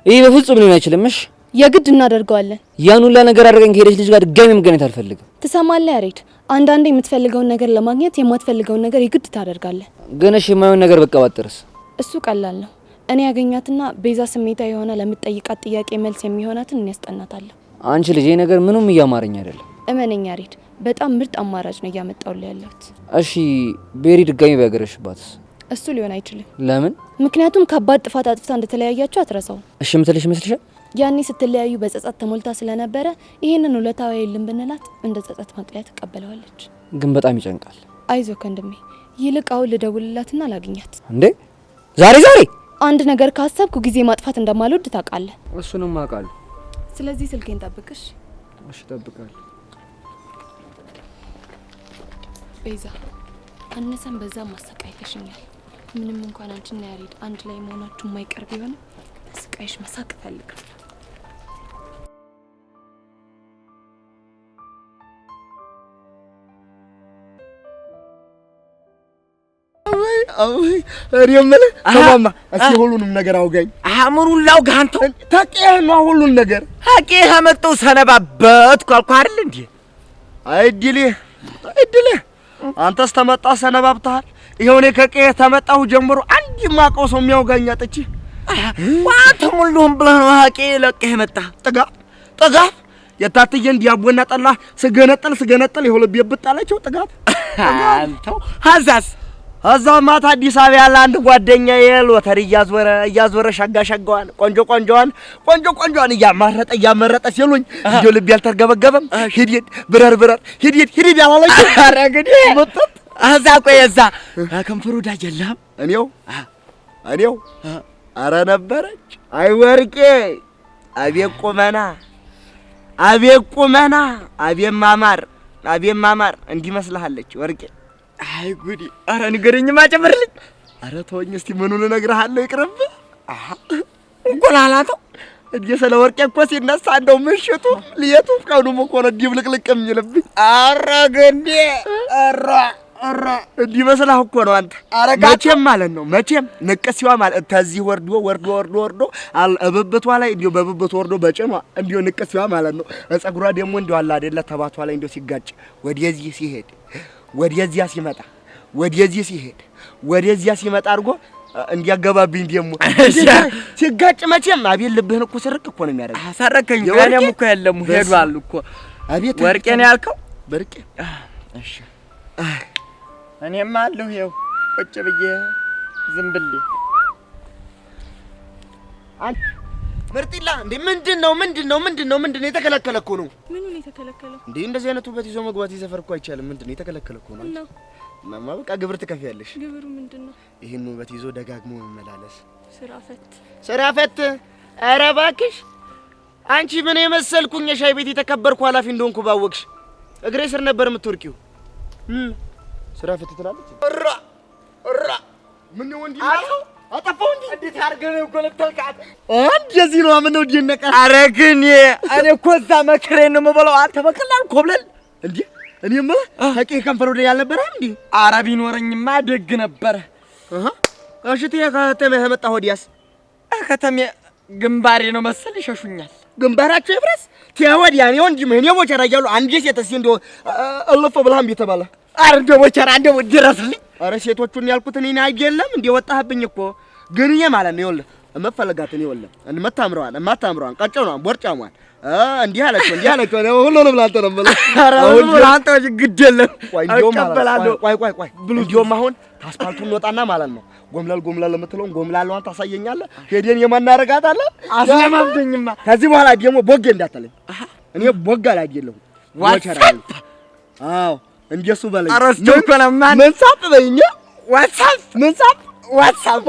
ይሄ በፍጹም ሊሆን አይችልም። እሺ የግድ እናደርገዋለን። ያን ሁላ ነገር አድርገን ከሄደች ልጅ ጋር ድጋሚ መገናኘት አልፈልግም። ትሰማለህ ያሬድ? አንዳንዴ የምትፈልገውን ነገር ለማግኘት የማትፈልገውን ነገር የግድ ታደርጋለህ። ግን እሺ የማይሆን ነገር በቀባጥርስ? እሱ ቀላል ነው። እኔ ያገኛትና ቤዛ ስሜታዊ የሆነ ለምትጠይቃት ጥያቄ መልስ የሚሆናትን እኔ ያስጠናታለሁ። አንቺ ልጅ ይሄ ነገር ምኑም እያማረኝ አይደለም። እመነኝ ያሬድ በጣም ምርጥ አማራጭ ነው እያመጣሁልህ ያለሁት። እሺ ቤሪ ድጋሚ ቢያገረሽባትስ? እሱ ሊሆን አይችልም። ለምን? ምክንያቱም ከባድ ጥፋት አጥፍታ እንደተለያያችሁ አትረሳው። እሺ ምትልሽ ይመስልሻል? ያኔ ስትለያዩ በጸጸት ተሞልታ ስለነበረ ይሄንን ውለታዋ የለም ብንላት እንደ ጸጸት ማቅለያ ትቀበለዋለች። ግን በጣም ይጨንቃል። አይዞህ ወንድሜ፣ ይልቅ አሁን ልደውልላትና ላግኛት። እንዴ ዛሬ አንድ ነገር ካሰብኩ ጊዜ ማጥፋት እንደማልወድ ታውቃለህ። እሱንም አውቃለሁ። ስለዚህ ስልኬን ጠብቅሽ። እሺ እጠብቃለሁ። ቤዛ አነሰን በዛም ማሰቃየሽኛል። ምንም እንኳን አንቺና ያሬድ አንድ ላይ መሆናችሁ የማይቀር ቢሆንም ስቃይሽ መሳቅ እፈልጋለሁ። እኔ የምልህ ሰማማ እስኪ ሁሉንም ነገር አውጋኝ። አእምሩን ላውጋህ አንተው ታውቂህ ነው ሁሉን ነገር ታውቂህ ከመጣሁ ሰነባበትኩ አልኩህ አይደል እንዴ? አይድልህ አንተስ ተመጣህ ሰነባብተሃል። ይኸው እኔ ከቄህ ተመጣሁ ጀምሮ አንድ የማውቀው ሰው የሚያውጋኝ አጥቼ አንተ ሙሉህም ብለህ ነው ሀቄ ለቀህ መጣህ። ጥጋብ የታትዬን ዲያቦና ጠላ ስገነጠል ይኸው ልቤ ብጣላቸው ጥጋብ አንተው ሀዛስ እዛ ማታ አዲስ አበባ ያለ አንድ ጓደኛዬ ሎተሪ እያዞረ ሻጋዋን ቆንጆዋን እያመረጠ ሲሉኝ እንዲሁ ልቤ አልተርገበገበም። ሂድ ብረር ሂድ ያላለች ኧረ እንግዲህ እዛ ቆይ እዛ ከንፈሩ ዳጅ የለህም? እኔው ኧረ ነበረች። አይ ወርቄ አቤት ቁመና አቤት ማማር እንዲመስልሃለች ወርቄ። አይ ጉዲ! ኧረ ንገረኝማ ጨምርልኝ። ኧረ ተወኝ እስቲ ምኑን እነግርሃለሁ ይቅርብ። እንቆላላተው እንዴ ስለ ወርቄ እኮ ሲነሳ እንደው ምሽቱ ልየቱ ቀኑም እኮ ነው ድብልቅልቅ የሚልብኝ። ኧረ ገንዴ ኧረ እንዲህ መስላህ እኮ ነው አንተ። መቼም ማለት ነው ንቅሲዋ ማለት ተዚህ ወርዶ እብብቷ ላይ እንዲሁ በብብቷ ወርዶ በጭኗ እንዲሁ ንቅሲዋ ማለት ነው። ፀጉሯ ደግሞ እንዲሁ አለ አይደለ ተባቷ ላይ እንዲሁ ሲጋጭ ወደዚህ ሲሄድ ወደዚያ ሲመጣ አድርጎ እንዲያገባብኝ ደግሞ ሲጋጭ መቼም አቤት ልብህን እኮ ስርቅ እኮ ነው የሚያደርገው። አሳረከኝ። እኔም እኮ የለም ሄዷል እኮ አቤት ወርቄ ነው ያልከው? በርቄ እሺ እኔም አለሁ ይኸው ቁጭ ብዬ ዝም ብዬ። ምርጢላ እንዴ ምንድነው የተከለከለ እኮ ነው። ምኑን የተከለከለው እንዴ? እንደዚህ አይነት ውበት ይዞ መግባት ይዘፈር እኮ አይቻልም። ምንድነው የተከለከለ እኮ ነው? ማማ በቃ ግብር ትከፍያለሽ። ግብሩ ምንድነው? ይሄን ውበት ይዞ ደጋግሞ መመላለስ። ስራ ፈት ኧረ እባክሽ አንቺ ምን የመሰልኩኝ የሻይ ቤት የተከበርኩ ኃላፊ እንደሆንኩ ባወቅሽ። እግሬ ስር ነበር የምትወርቂው። ስራ ፈትተናለች። እራ ምን ወንድ ይላል አጠፋው እንዴ? እንዴት አርገህ ነው ጎለተልካት? እንደዚህ ነው አመነው ዲነቀ። ኧረ ግን እኔ እኮ እዛ መከሬን ነው የምበላው። አንተ በቀላል ኮብለል እንዴ? እኔማ ታቂ ከንፈር ወደ ያልነበረ እንዴ? ኧረ ቢኖረኝማ ደግ ነበረ። እሺ ከተሜ ተመጣ ሆዲያስ ከተሜ ግንባሬ ነው መሰል ይሸሹኛል። ግንባራቸው ይፍረስ ተወዲያ ነው እንጂ ምን የሞቸራ ያሉ አንዴ ሴትስ እንደው እልፍ ብላም ቢተባለ አረ እንደው ሞቸራ እንደው ድረስልኝ። አረ ሴቶቹን ያልኩት እኔ አይደለም እንዴ ወጣህብኝ እኮ ግን ማለት ነው ይኸውልህ እመፈለጋት ነው ይኸውልህ እማታምረዋን ቀጨኗን ቦርጫሟን እንዲህ አለችው ሁሉንም ላንተ ነው የምልህ። አረ ሁሉ ላንተ ግድ የለም ቆይ እንደውም አሁን ታስፓልቱን እንወጣና ማለት ነው ጎምላል የምትለውን ጎምላሏን ታሳየኛለህ። ሄደን የማናረጋት አለ አስለማምደኝማ። ከዚህ በኋላ ደግሞ ቦጌ እንዳትለኝ። እኔ ቦጋ ላይ አይደለሁ ዋቸራ። አዎ እንደሱ በለኝ። አረስቶ ኮለማን ምን ሳብ በይኛ ዋትሳፕ ምን ሳብ ዋትሳፕ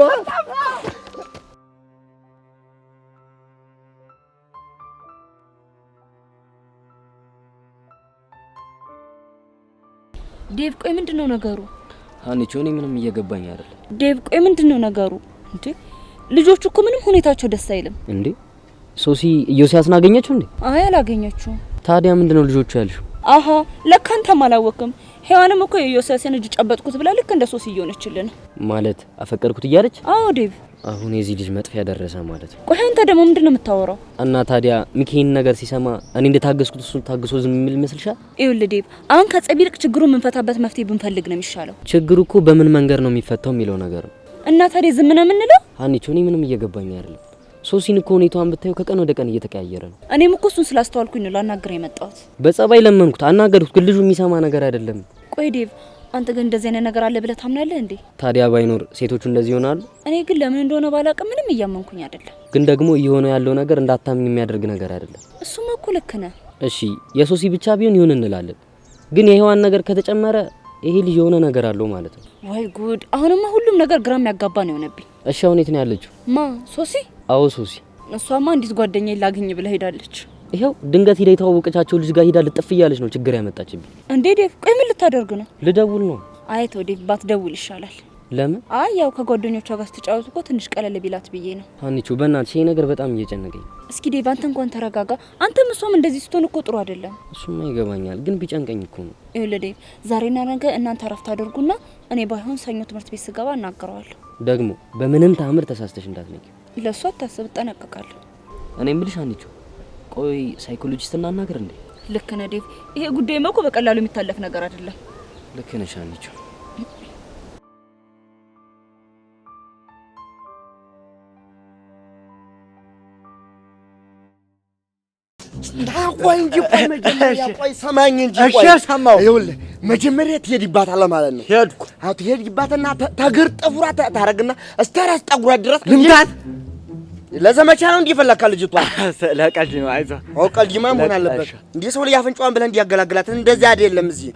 ዴቭ ቆይ ምንድነው ነገሩ? ሀኒቾ እኔ ምንም እየገባኝ አይደለም። ዴቭ ቆይ ምንድነው ነገሩ? እንዴ ልጆቹ እኮ ምንም ሁኔታቸው ደስ አይልም። እንዴ ሶሲ ኢዮስያስን አገኘችው እንዴ? አይ አላገኘችው። ታዲያ ምንድነው ልጆቹ ያልሽው? አሃ ለካ አንተም አላወቅም። ሄዋንም እኮ የኢዮስያስን እጅ ጨበጥኩት ብላ ልክ እንደ ሶሲ እየሆነችልን ማለት አፈቀርኩት እያለች። አዎ ዴቭ አሁን የዚህ ልጅ መጥፊያ ደረሰ ማለት ነው። ቆይ አንተ ደግሞ ምንድነው የምታወራው? እና ታዲያ ሚኪን ነገር ሲሰማ እኔ እንደታገስኩት እሱ ታግሶ ዝም የሚል ይመስልሻል? ይኸውልህ ዴቭ አሁን ከጸብ ይልቅ ችግሩን የምንፈታበት መፍትሄ ብንፈልግ ነው የሚሻለው። ችግሩ እኮ በምን መንገድ ነው የሚፈታው የሚለው ነገር ነው። እና ታዲያ ዝም ነው የምንለው? ሀኒቾ እኔ ምንም እየገባኝ አይደለም። ሶሲን እኮ ሁኔታዋን ብታየው ከቀን ወደ ቀን እየተቀያየረ ነው። እኔም እኮ እሱን ስላስተዋልኩኝ ነው ላናግረው የመጣሁት። በጸባይ ለመንኩት አናገርኩት፣ ግን ልጁ የሚሰማ ነገር አይደለም። ቆይ ዴቭ አንተ ግን እንደዚህ አይነት ነገር አለ ብለህ ታምናለህ እንዴ? ታዲያ ባይኖር ሴቶቹ እንደዚህ ይሆናሉ? እኔ ግን ለምን እንደሆነ ባላውቅም ምንም እያመንኩኝ አይደለም። ግን ደግሞ እየሆነ ያለው ነገር እንዳታምን የሚያደርግ ነገር አይደለም። እሱማ እኮ ልክ ነህ። እሺ የሶሲ ብቻ ቢሆን ይሁን እንላለን፣ ግን የሄዋን ነገር ከተጨመረ ይሄ ልጅ የሆነ ነገር አለው ማለት ነው። ወይ ጉድ! አሁንማ ሁሉም ነገር ግራ የሚያጋባ ነው የሆነብኝ። እሺ አሁን የት ነው ያለችው? ማ ሶሲ? አዎ ሶሲ። እሷማ እንዲት ጓደኛዬ ላገኝ ብላ ሄዳለች። ይሄው ድንገት ሄዳ የተዋወቀቻቸው ልጅ ጋር ሄዳ ልጥፍ እያለች ነው ችግር ያመጣችብኝ። እንዴ ዴቭ ቆይ ምን ልታደርግ ነው? ልደውል ነው። አይ ተው ዴቭ ባትደውል ይሻላል። ለምን? አይ ያው ከጓደኞቿ ጋር ስትጫወቱ እኮ ትንሽ ቀለል ቢላት ብዬ ነው። ሀኒቾ በእናትሽ ይሄ ነገር በጣም እየጨነቀኝ። እስኪ ዴቭ አንተ እንኳን ተረጋጋ። አንተም እሷም እንደዚህ ስትሆን እኮ ጥሩ አይደለም። እሱማ ይገባኛል፣ ግን ቢጨንቀኝ እኮ ነው። ይኸውልህ ዴቭ ዛሬና ነገ እናንተ ረፍት አድርጉና እኔ ባይሆን ሰኞ ትምህርት ቤት ስገባ እናገረዋለሁ። ደግሞ በምንም ታምር ተሳስተሽ እንዳትነቂ። ለሷ አታስብ፣ እጠነቀቃለሁ። እኔ የምልሽ ሀኒቾ ቆይ ሳይኮሎጂስት እናናገር እንዴ? ልክ ነህ ዴቭ፣ ይሄ ጉዳይ እኮ በቀላሉ የሚታለፍ ነገር አይደለም። ልክ ነሽ ሀኒቾ። ቆይ እንጂ ቆይ መጀመሪያ ቆይ ሰማኝ እንጂ ቆይ። እሺ ሰማው። ይኸውልህ መጀመሪያ ትሄድባታለህ ማለት ነው። ሄድኩ። አዎ ትሄድባትና ተግር ጠጉራ ታረግና እስከ ራስ ጠጉራ ድረስ ልምታት። ለዘመቻ ነው እንዲፈለካ ልጅቷ ለቀልድ ነው። አይዞህ አው ቀልድማ መሆን አለበት እንዴ ሰው ላይ አፍንጫዋን ብለህ እንዲያገላግላት እንደዚህ አይደለም። እዚህ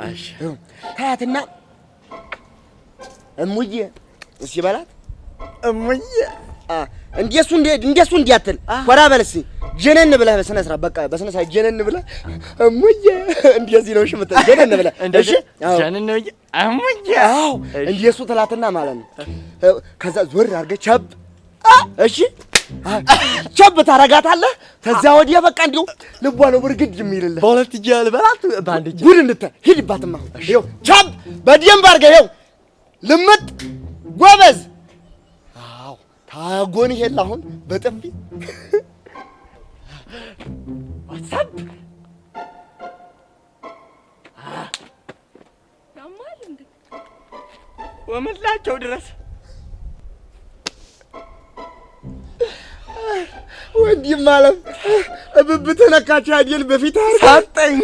ታያትና እሙዬ እሺ በላት እሙዬ እንደሱ እንዲያትል ወራ በልሲ ጀነን ብለህ በስነ ስርዓት በቃ በስነ ስርዓት ጀነን ብለህ እሙዬ እንደዚህ ነው። እሺ መጣ ጀነን ብለህ እሺ ጀነን ነው እሙዬ። አዎ እንደሱ ትላትና ማለት ነው። ከዛ ዞር አድርገህ ቸብ እሺ ቸብ ታረጋታለህ። ከዛ ወዲያ በቃ እንዲሁ ልቧ ነው ብርግድ የሚልልህ። በሁለት እጅ ያልበላት ባንድ እጅ ጉድ እንድታይ ሂድባትማ። ይኸው ቸብ በደንብ አድርገህ ይኸው ልምጥ ጎበዝ። አዎ ታጎን ይሄል አሁን በጥፊ ዋትሳፕ ያማል እንዴ ወመላቸው ድረስ ወንድም ማለት እብብት ነካች አይደል? በፊት ሰጠኝ።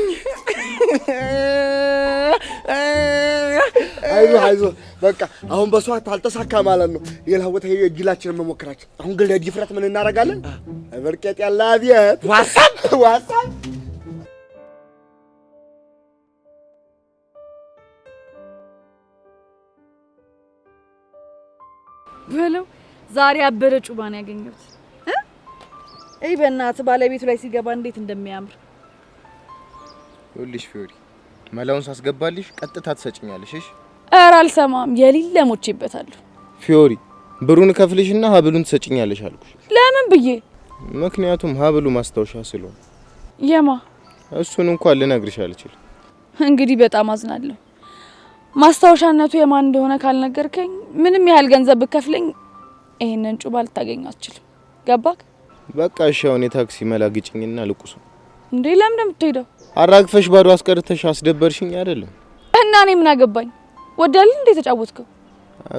አይዞህ በቃ አሁን በሷ ታልተሳካ ማለት ነው። ሌላ ቦታ እጅላችንን መሞከራችን። አሁን ግን ለዲፍረት ምን እናደርጋለን? በርቀት ያለ አብየት ዋትሳፕ በለው ዛሬ አበረ ጩባን ያገኘሁት እይ በእናትህ ባለቤቱ ላይ ሲገባ እንዴት እንደሚያምር። ይኸውልሽ ፊዮሪ መላውን ሳስገባልሽ ቀጥታ ትሰጭኛለሽ እሺ ኧረ አልሰማም የሌለ ሞቼበታለሁ ፊዮሪ ብሩን ከፍልሽና ሀብሉን ትሰጭኛለሽ አልኩሽ ለምን ብዬ ምክንያቱም ሀብሉ ማስታወሻ ስለሆነ የማ እሱን እንኳን ልነግርሽ አልችልም እንግዲህ በጣም አዝናለሁ ማስታወሻነቱ የማን እንደሆነ ካልነገርከኝ ምንም ያህል ገንዘብ ብከፍለኝ ይሄንን ጩባ ልታገኝ አትችልም ገባክ በቃ እሺ አሁን የታክሲ መላግጭኝና ልቁሱ እንዴ ለምን እንደምትሄደው አራግፈሽ ባዶ አስቀርተሽ አስደበርሽኝ አይደለም እና እኔ ምን አገባኝ ወዳል እንዴ ተጫወትከው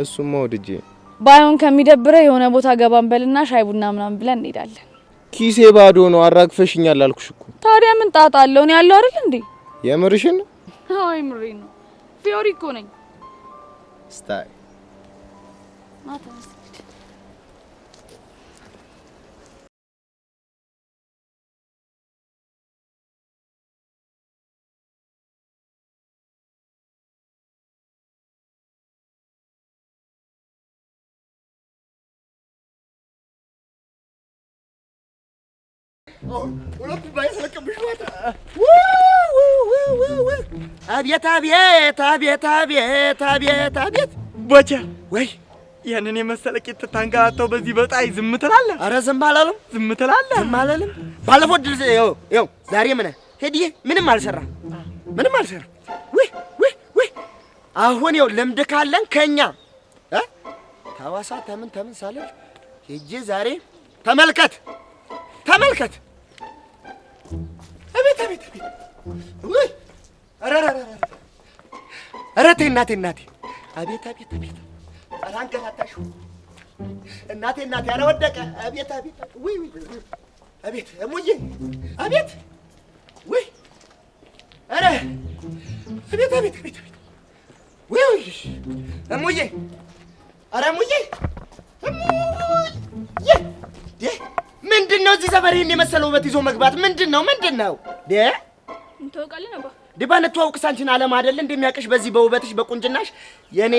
እሱማ ወድጄ ባይሆን ከሚደብረ የሆነ ቦታ ገባን በልና ሻይ ቡና ምናምን ብለን እንሄዳለን ኪሴ ባዶ ነው አራግፈሽኛል አልኩሽ እኮ ታዲያ ምን ጣጣ አለው እኔ ያለው አይደል እንዴ የምርሽን አይ ምሬን ነው ፊዮሪ እኮ ነኝ ስታይ ማታ ሁለት ባይሰለቅብሽ ወጣ አቤት አቤት አቤት አቤት አቤት አቤት ቦቻ ወይ ያንን የመሰለ ቂጥ ታንጋታው በዚህ በጣይ ዝም ትላለህ? አረ ዝም አላለም ዝም ትላለህ? ዝም አላለም። ባለፈው ድል ይኸው ዛሬ ምን ሄድዬ ምንም አልሰራ ምንም አልሰራ ወይ አሁን ይኸው ልምድ ካለን ከኛ ታዋሳ ተምን ሳለች ሄጄ ዛሬ ተመልከት አቤት ወይ አረ ተይ እናቴ አቤት አረ አንገታታሽው እናቴ አረ ወደቀ አቤት ወይ አቤት እሙዬ አቤት ወይ አረ አቤት ወይ እሙዬ አረ እሙዬ ምንድነው እዚህ ሰፈር ይሄን የመሰለው ውበት ይዞ መግባት ምንድነው እንተዋወቃለን አባ ዲባን ተዋውቅስ አንቺን አለም አይደል እንደሚያቀሽ በዚህ በውበትሽ በቁንጅናሽ የኔ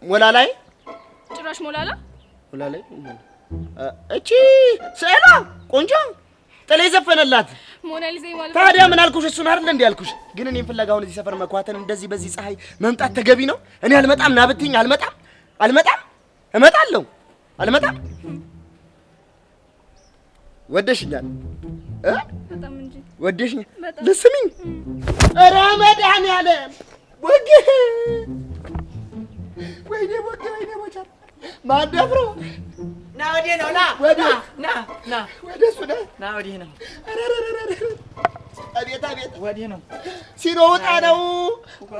ሞላላይ ጭራሽ ሞላላይ እቺ ሰላ ቆንጆ ጥሌ ዘፈነላት ሞናሊዛ ማለት ታዲያ ምን አልኩሽ እሱን አይደል እንዴ ያልኩሽ ግን እኔን ፍለጋውን እዚህ ሰፈር መኳተን እንደዚህ በዚህ ፀሐይ መምጣት ተገቢ ነው እኔ አልመጣም ና ብትይኝ እመጣለሁ አልመጣም ወደሽኛል በጣም እንጂ ወደሽኛል ልስሚኝ ረመዳን ያለ ወጌ ወይኔ ቦቻ ማደፍሮ ና ወዲህ ነው ና ወደሱ ና ወዲህ ነው አቤት ወዲህ ነው ሲሮጣ ነው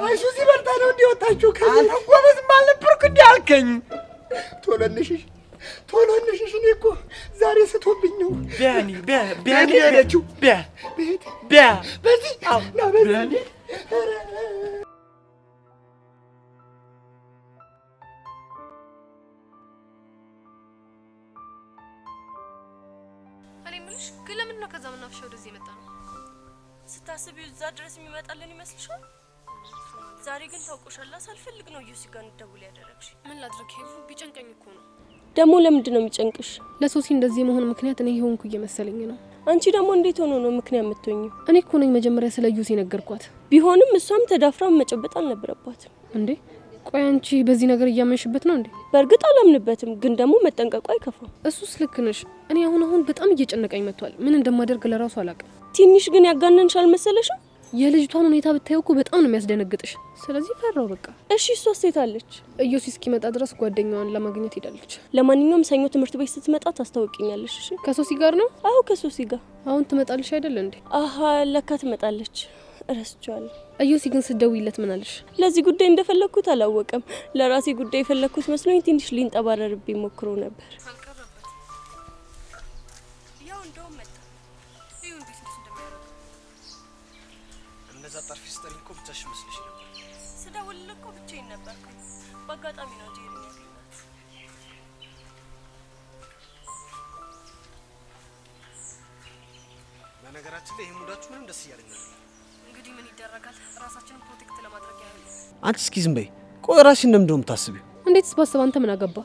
አይሱ ሲበርታ ነው እንዲወጣችሁ አንተ ጎበዝ ማልነበርኩ እንዴ አልከኝ ቶሎ እንሽሽ እኔ እኮ ዛሬ ስቶብኝ ነው ቢያኒ ሄደችው በዚህ ና በዚህ እኔ ምንሽ ግን ለምን ነው ከዛ ምናፍሻ ወደዚህ የመጣ ነው ስታስቢው እዛ ድረስ የሚመጣልን ይመስልሻል? ዛሬ ግን ታውቆሻላ ሳልፈልግ ነው ዩሲ ጋር እንደውል ያደረግሽ። ምን ላድርግ ሄሉ ቢጨንቀኝ እኮ ነው። ደግሞ ለምንድን ነው የሚጨንቅሽ? ለሶሲ እንደዚህ መሆን ምክንያት እኔ ሆንኩ እየመሰለኝ ነው። አንቺ ደግሞ እንዴት ሆኖ ነው ምክንያት የምትሆኚው? እኔ እኮ ነኝ መጀመሪያ ስለ ዩሲ ነገርኳት። ቢሆንም እሷም ተዳፍራ መጨበጥ አልነበረባትም እንዴ። ቆይ አንቺ በዚህ ነገር እያመንሽበት ነው እንዴ? በእርግጥ አላምንበትም፣ ግን ደግሞ መጠንቀቁ አይከፋም። እሱስ ልክ ነሽ። እኔ አሁን በጣም እየጨነቀኝ መጥቷል። ምን እንደማደርግ ለራሱ አላውቅም። ትንሽ ግን ያጋነንሽ አልመሰለሽም? የልጅቷን ሁኔታ ብታየው እኮ በጣም ነው የሚያስደነግጥሽ። ስለዚህ ፈራው በቃ። እሺ እሷ ሴት አለች? እዮሲ እስኪመጣ ድረስ ጓደኛዋን ለማግኘት ሄዳለች። ለማንኛውም ሰኞ ትምህርት ቤት ስትመጣ ታስታውቂኛለሽ። እሺ። ከሶሲ ጋር ነው? አዎ ከሶሲ ጋር። አሁን ትመጣለሽ አይደል እንዴ? አሃ ለካ ትመጣለች። እረስቻለሁ። እዮሲ ግን ስትደውይለት ምን አለሽ? ለዚህ ጉዳይ እንደፈለኩት አላወቀም። ለራሴ ጉዳይ የፈለኩት መስሎኝ ትንሽ ሊንጠባረርብኝ ሞክሮ ነበር። ያው እንደውም መጣ። ይሁን እንዴት እንደሚያደርግ እንደዛ ጠርፊ ስትል እኮ ብቻሽ መስልሽ ነበር። ስደውልልህ እኮ ብቻዬን ነበርኩ። በአጋጣሚ ነው ጄሪን ያገኘኋት። በነገራችን ላይ ይሄ ሙዳችሁ ምንም ደስ እያለኝ ነው። እንግዲህ ምን ይደረጋል? ራሳችንን ፕሮቴክት ለማድረግ ያህል። አንቺ እስኪ ዝም በይ። ቆይ ራስሽን እንደምንድነው የምታስቢው? እንዴትስ ባሰብ አንተ ምን አገባ?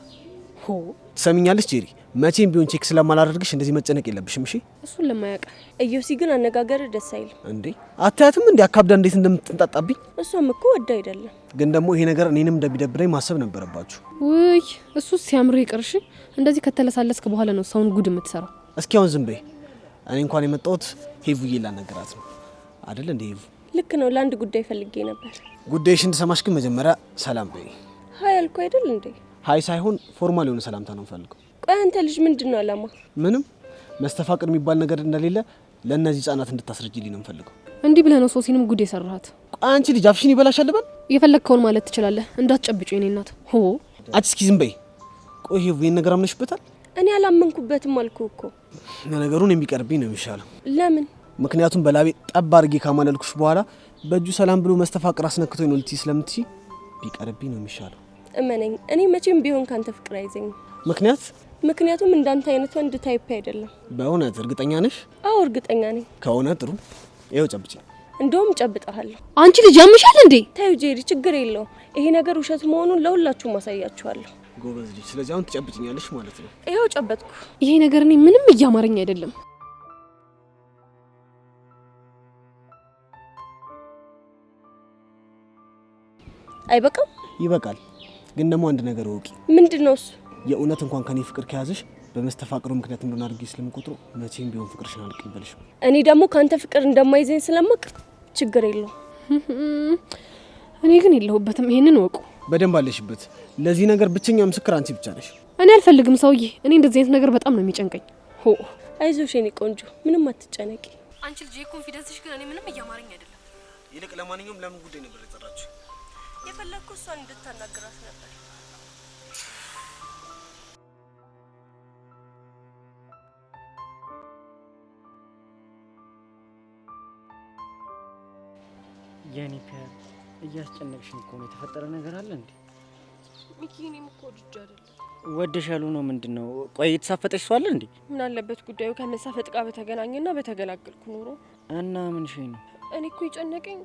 ትሰሚኛለሽ ጄሪ፣ መቼም ቢሆን ቼክ ስለማላደርግሽ እንደዚህ መጨነቅ የለብሽም እሺ። እሱን ለማያውቅ እዮሲ ግን አነጋገር ደስ አይልም እንዴ። አታያትም እንዴ አካብዳ እንዴት እንደምትንጣጣብኝ? እሷም እኮ ወዳ አይደለም። ግን ደግሞ ይሄ ነገር እኔንም እንደሚደብረኝ ማሰብ ነበረባችሁ። ውይ እሱ ሲያምር ይቅርሽ። እንደዚህ ከተለሳለስክ በኋላ ነው ሰውን ጉድ የምትሰራው። እስኪ አሁን ዝም በይ። እኔ እንኳን የመጣሁት ሄቡዬ ላናገራት ነው አይደል እንዴ? ሄቡ ልክ ነው። ለአንድ ጉዳይ ፈልጌ ነበር። ጉዳይሽ እንድሰማሽ ግን መጀመሪያ ሰላም በይ። ሀይ አልኩ አይደል እንዴ? ሀይ ሳይሆን ፎርማል የሆነ ሰላምታ ነው ፈልገው። ቆይ አንተ ልጅ ምንድነው አላማ? ምንም መስተፋቅር የሚባል ነገር እንደሌለ ለእነዚህ ህጻናት እንድታስረጅልኝ ነው ፈልገው። እንዲህ ብለህ ነው ሶሲንም ጉድ የሰራሃት? አንቺ ልጅ አፍሽን ይበላሻል በል። የፈለግከውን ማለት ትችላለህ። እንዳትጨብጪው የኔ እናት። ሆ አንቺ እስኪ ዝም በይ። ቆይ ሄቡ ይሄን ነገር አምነሽበታል? እኔ አላመንኩበትም አልኩ እኮ። ነገሩን የሚቀርብኝ ነው የሚሻለው። ለምን? ምክንያቱም በላቤ ጠብ አድርጌ ካማለልኩሽ በኋላ በእጁ ሰላም ብሎ መስተፋቅር አስነክቶኝ ነው ልትይ ስለምትይ ቢቀርብኝ ነው የሚሻለው። እመነኝ፣ እኔ መቼም ቢሆን ካንተ ፍቅር አይዘኝም። ምክንያቱም እንዳንተ አይነት ወንድ ታይፕ አይደለም። በእውነት እርግጠኛ ነሽ? አዎ እርግጠኛ ነኝ። ከሆነ ጥሩ። ይኸው ጨብጪ። እንደውም ጨብጣለሁ። አንቺ ልጅ ያምሻል እንዴ? ታዩ ጄሪ፣ ችግር የለው። ይሄ ነገር ውሸት መሆኑን ለሁላችሁም ማሳያችኋለሁ። ጎበዝ ልጅ። ስለዚህ አሁን ትጨብጭኛለሽ ማለት ነው? ይኸው ጨበጥኩ። ይሄ ነገር እኔ ምንም እያማረኝ አይደለም። አይበቃም? ይበቃል። ግን ደግሞ አንድ ነገር ወቂ። ምንድነው እሱ? የእውነት እንኳን ከኔ ፍቅር ከያዘሽ በመስተፋቅሩ ምክንያት እንደሆነ አድርጌ ስለምቆጥረው መቼም ቢሆን ፍቅርሽን አልቀበልሽም። እኔ ደግሞ ካንተ ፍቅር እንደማይዘኝ ስለማቅ ችግር የለው። እኔ ግን የለሁበትም። ይሄንን ወቁ። በደንብ አለሽበት። ለዚህ ነገር ብቸኛ ምስክር አንቺ ብቻ ነሽ። እኔ አልፈልግም ሰውዬ። እኔ እንደዚህ አይነት ነገር በጣም ነው የሚጨንቀኝ። ሆ አይዞሽ የኔ ቆንጆ፣ ምንም አትጨነቂ። አንቺ ልጅ የኮንፊደንስሽ ግን እኔ ምንም እያማረኝ አይደለም። ይልቅ ለማንኛውም ለምን ጉዳይ ነበር የጠራችሁ? የፈለግኩ እሷን እንድታናግራት ነበር። የኔ ፒያር እያስጨነቅሽኝ እኮ ነው። የተፈጠረ ነገር አለ እንዴ? ሚኪ፣ እኔም እኮ ወድጄ አይደለም። ወደሻሉ ነው? ምንድነው? ቆይ የተሳፈጠሽ ሰው አለ እንዴ? ምን አለበት ጉዳዩ ከመሳፈጥ ጋር በተገናኘና በተገላገልኩ ኖሮ። እና ምን ሽ ነው? እኔ እኮ የጨነቀኝ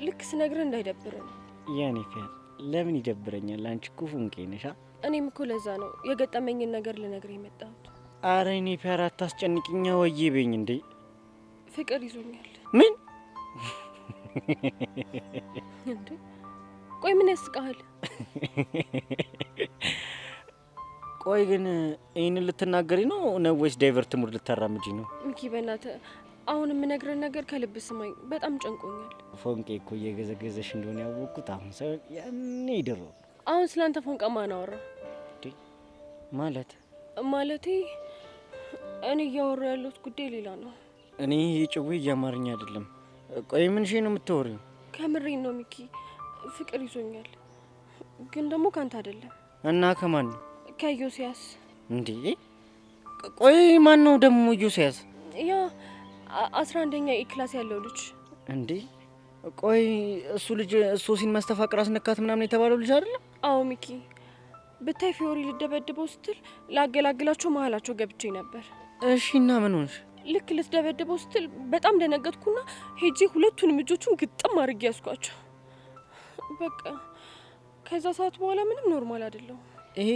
ልክ ስነግርህ እንዳይደብር ነው። የኔ ፒያር ለምን ይደብረኛል? አንቺ እኮ ፉንቄ ነሽ። እኔም እኮ ለዛ ነው የገጠመኝን ነገር ልነግርህ የመጣሁት። አረ እኔ ፒያር አታስጨንቅኛ። ወዬ በኝ እንዴ። ፍቅር ይዞኛል። ምን? እንዴ ቆይ ምን ያስቃል? ቆይ ግን ይሄንን ልትናገሪ ነው ወይስ ዳይቨርት ሙድ ልታራምጂ ነው? ሚኪ በእናትህ አሁን የምነግርህ ነገር ከልብ ስማኝ። በጣም ጨንቆኛል። ፎንቄ እኮ እየገዘገዘሽ እንደሆነ ያወቅኩት አሁን ሳይሆን ያኔ ድሮ። አሁን ስላንተ ፎንቃ ማን አወራ? ማለቴ እኔ እያወራ ያለሁት ጉዳይ ሌላ ነው። እኔ የጭዌ እያማርኛ አይደለም። ቆይ ምን ሽ ነው የምታወሪው? ከምሬን ነው ሚኪ፣ ፍቅር ይዞኛል። ግን ደግሞ ካንተ አይደለም። እና ከማን ነው? ከዮሲያስ። እንዴ ቆይ ማን ነው ደግሞ ዮሲያስ? ያ 11ኛ ኤ ክላስ ያለው ልጅ። እንዴ ቆይ እሱ ልጅ ሶሲን ማስተፋቅር አስነካት ምናምን የተባለው ልጅ አይደል? አዎ ሚኪ፣ ብታይ ፊዮሪ ልደበድበው ስትል ላገላግላቸው መሀላቸው ገብቼ ነበር። እሺ እና ምን ሆንሽ? ልክ ልትደበድበው ስትል በጣም ደነገጥኩና ሄጄ ሁለቱንም እጆቹን ግጥም አድርጌ ያስኳቸው። በቃ ከዛ ሰዓት በኋላ ምንም ኖርማል አይደለም። ይሄ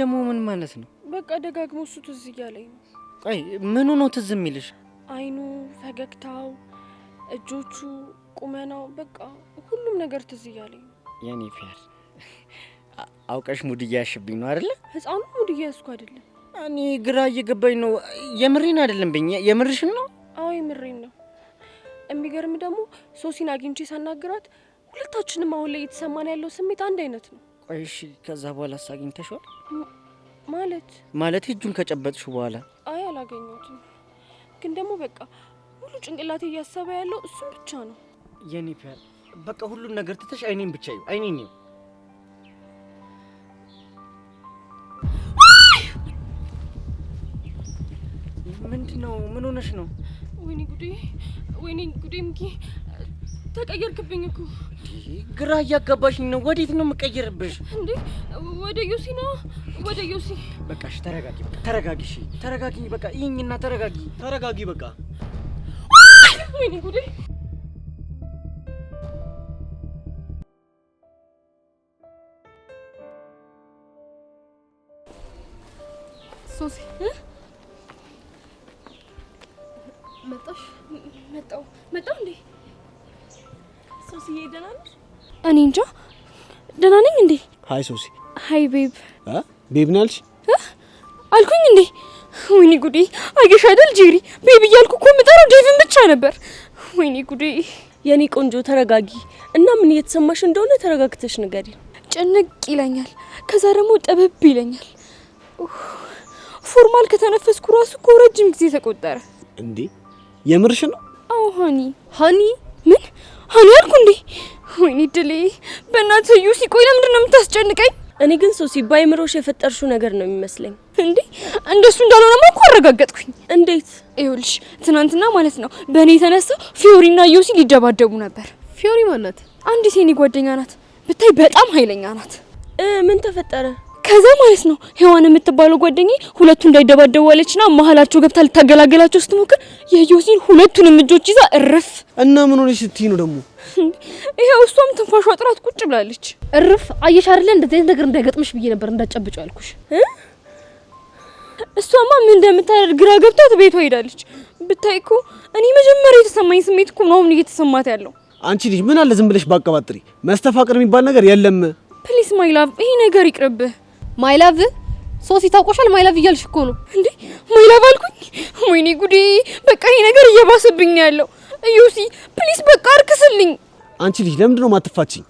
ደግሞ ምን ማለት ነው? በቃ ደጋግሞ እሱ ትዝ እያለኝ ነው። ቆይ ምኑ ነው ትዝ የሚልሽ? አይኑ፣ ፈገግታው፣ እጆቹ፣ ቁመናው፣ በቃ ሁሉም ነገር ትዝ እያለኝ ነው። የኔ ፊያር አውቀሽ ሙድ እያያሽብኝ ነው አይደለ? ህፃኑ ሙድ እያያዝኩ አይደለም። እኔ ግራ እየገባኝ ነው። የምሬን አይደለም በኝ። የምርሽን ነው? አዎ የምሬን ነው። የሚገርም ደግሞ ሶሲን አግኝቼ ሳናግራት ሁለታችንም አሁን ላይ እየተሰማን ያለው ስሜት አንድ አይነት ነው። ቆይ እሺ ከዛ በኋላ አግኝተሽዋል? ማለት እጁን ከጨበጥሽ በኋላ? አይ አላገኘሁትም። ግን ደግሞ በቃ ሙሉ ጭንቅላቴ እያሰበ ያለው እሱን ብቻ ነው። የኔ ፒያር በቃ ሁሉን ነገር ትተሽ አይኔን ብቻ ይው። አይኔን ነው ምንድነው? ምን ሆነሽ ነው? ወይኔ ጉዴ ሚኪ፣ ተቀየርክብኝ እኮ። ግራ እያጋባሽኝ ነው። ወዴት ነው የምቀየርብሽ? እንዴ ወደ ዮሲ ነው፣ ወደ ዮሲ። በቃ እሺ ተረጋጊ፣ ተረጋጊ። እሺ ተረጋጊ፣ በቃ ይኝና ተረጋጊ፣ በቃ። ወይኔ ጉዴ። ሶሲ መጣው እንዴ? ሶሲዬ ደህና ነሽ? እኔ እንጃ ደህና ነኝ እንዴ? ሃይ ሶሲ። ሃይ ቤብ። ቤብ ነው ያልሽ? አልኩኝ እንዴ? ወይኔ ጉዴ! አየሽ አይደል ጄሪ፣ ቤብ እያልኩ እኮ የምጠራው ዴቭን ብቻ ነበር። ወይኔ ጉዴ! የኔ ቆንጆ ተረጋጊ እና ምን እየተሰማሽ እንደሆነ ተረጋግተሽ ንገሪ። ጭንቅ ይለኛል፣ ከዛ ደግሞ ጠበብ ይለኛል። ፎርማል ከተነፈስኩ ራሱ እኮ ረጅም ጊዜ ተቆጠረ። እንዴ የምርሽ ነው? አዎ ሃኒ ምን ሃኒ አልኩ እንዴ? ወይኔ ድሌ! በእናትህ ዩሲ፣ ቆይ ለምንድን ነው የምታስጨንቀኝ? እኔ ግን ሶሲ ባይምሮሽ የፈጠርሽው ነገር ነው የሚመስለኝ። እንዴ እንደሱ እንዳልሆነማ እኮ አረጋገጥኩኝ። እንዴት? ይኸውልሽ ትናንትና ማለት ነው በእኔ የተነሳ ፊዮሪና ዩሲ ሊደባደቡ ነበር። ፊዮሪ ማናት? አንዲት የኔ ጓደኛ ናት፣ ብታይ በጣም ኃይለኛ ናት። ምን ተፈጠረ? ከዛ ማለት ነው ሄዋን የምትባለው ጓደኛዬ ሁለቱ እንዳይደባደቡ አለችና መሀላቸው ገብታ ልታገላገላቸው ስትሞክር የዩሲን ሁለቱንም እጆች ይዛ እርፍ። እና ምን ሆነሽ ስትይ ነው ደግሞ? ይሄው እሷም ትንፋሿ ጥራት ቁጭ ብላለች። እርፍ። አየሽ አይደለ እንደዚህ አይነት ነገር እንዳይገጥምሽ ብዬ ነበር እንዳትጨብጪው ያልኩሽ። እሷማ ምን እንደምታደርግ ግራ ገብታት ቤቷ ሄዳለች። ብታይ እኮ እኔ መጀመሪያ የተሰማኝ ስሜት እኮ ነው እየተሰማት ያለው። አንቺ ልጅ ምን አለ ዝም ብለሽ ባቀባጥሪ። መስተፋቅር የሚባል ነገር የለም። ፕሊስ ማይ ላቭ፣ ይሄ ነገር ይቅርብህ። ማይ ላቭ ሶሲ ታውቆሻል። ማይ ላቭ እያልሽ እኮ ነው እንዴ? ማይ ላቭ አልኩኝ? ወይኔ ጉዴ! በቃ ይሄ ነገር እየባሰብኝ ነው ያለው። ዩሲ ፕሊስ በቃ አርክስልኝ። አንቺ ልጅ ለምንድን ነው ማትፋቺኝ?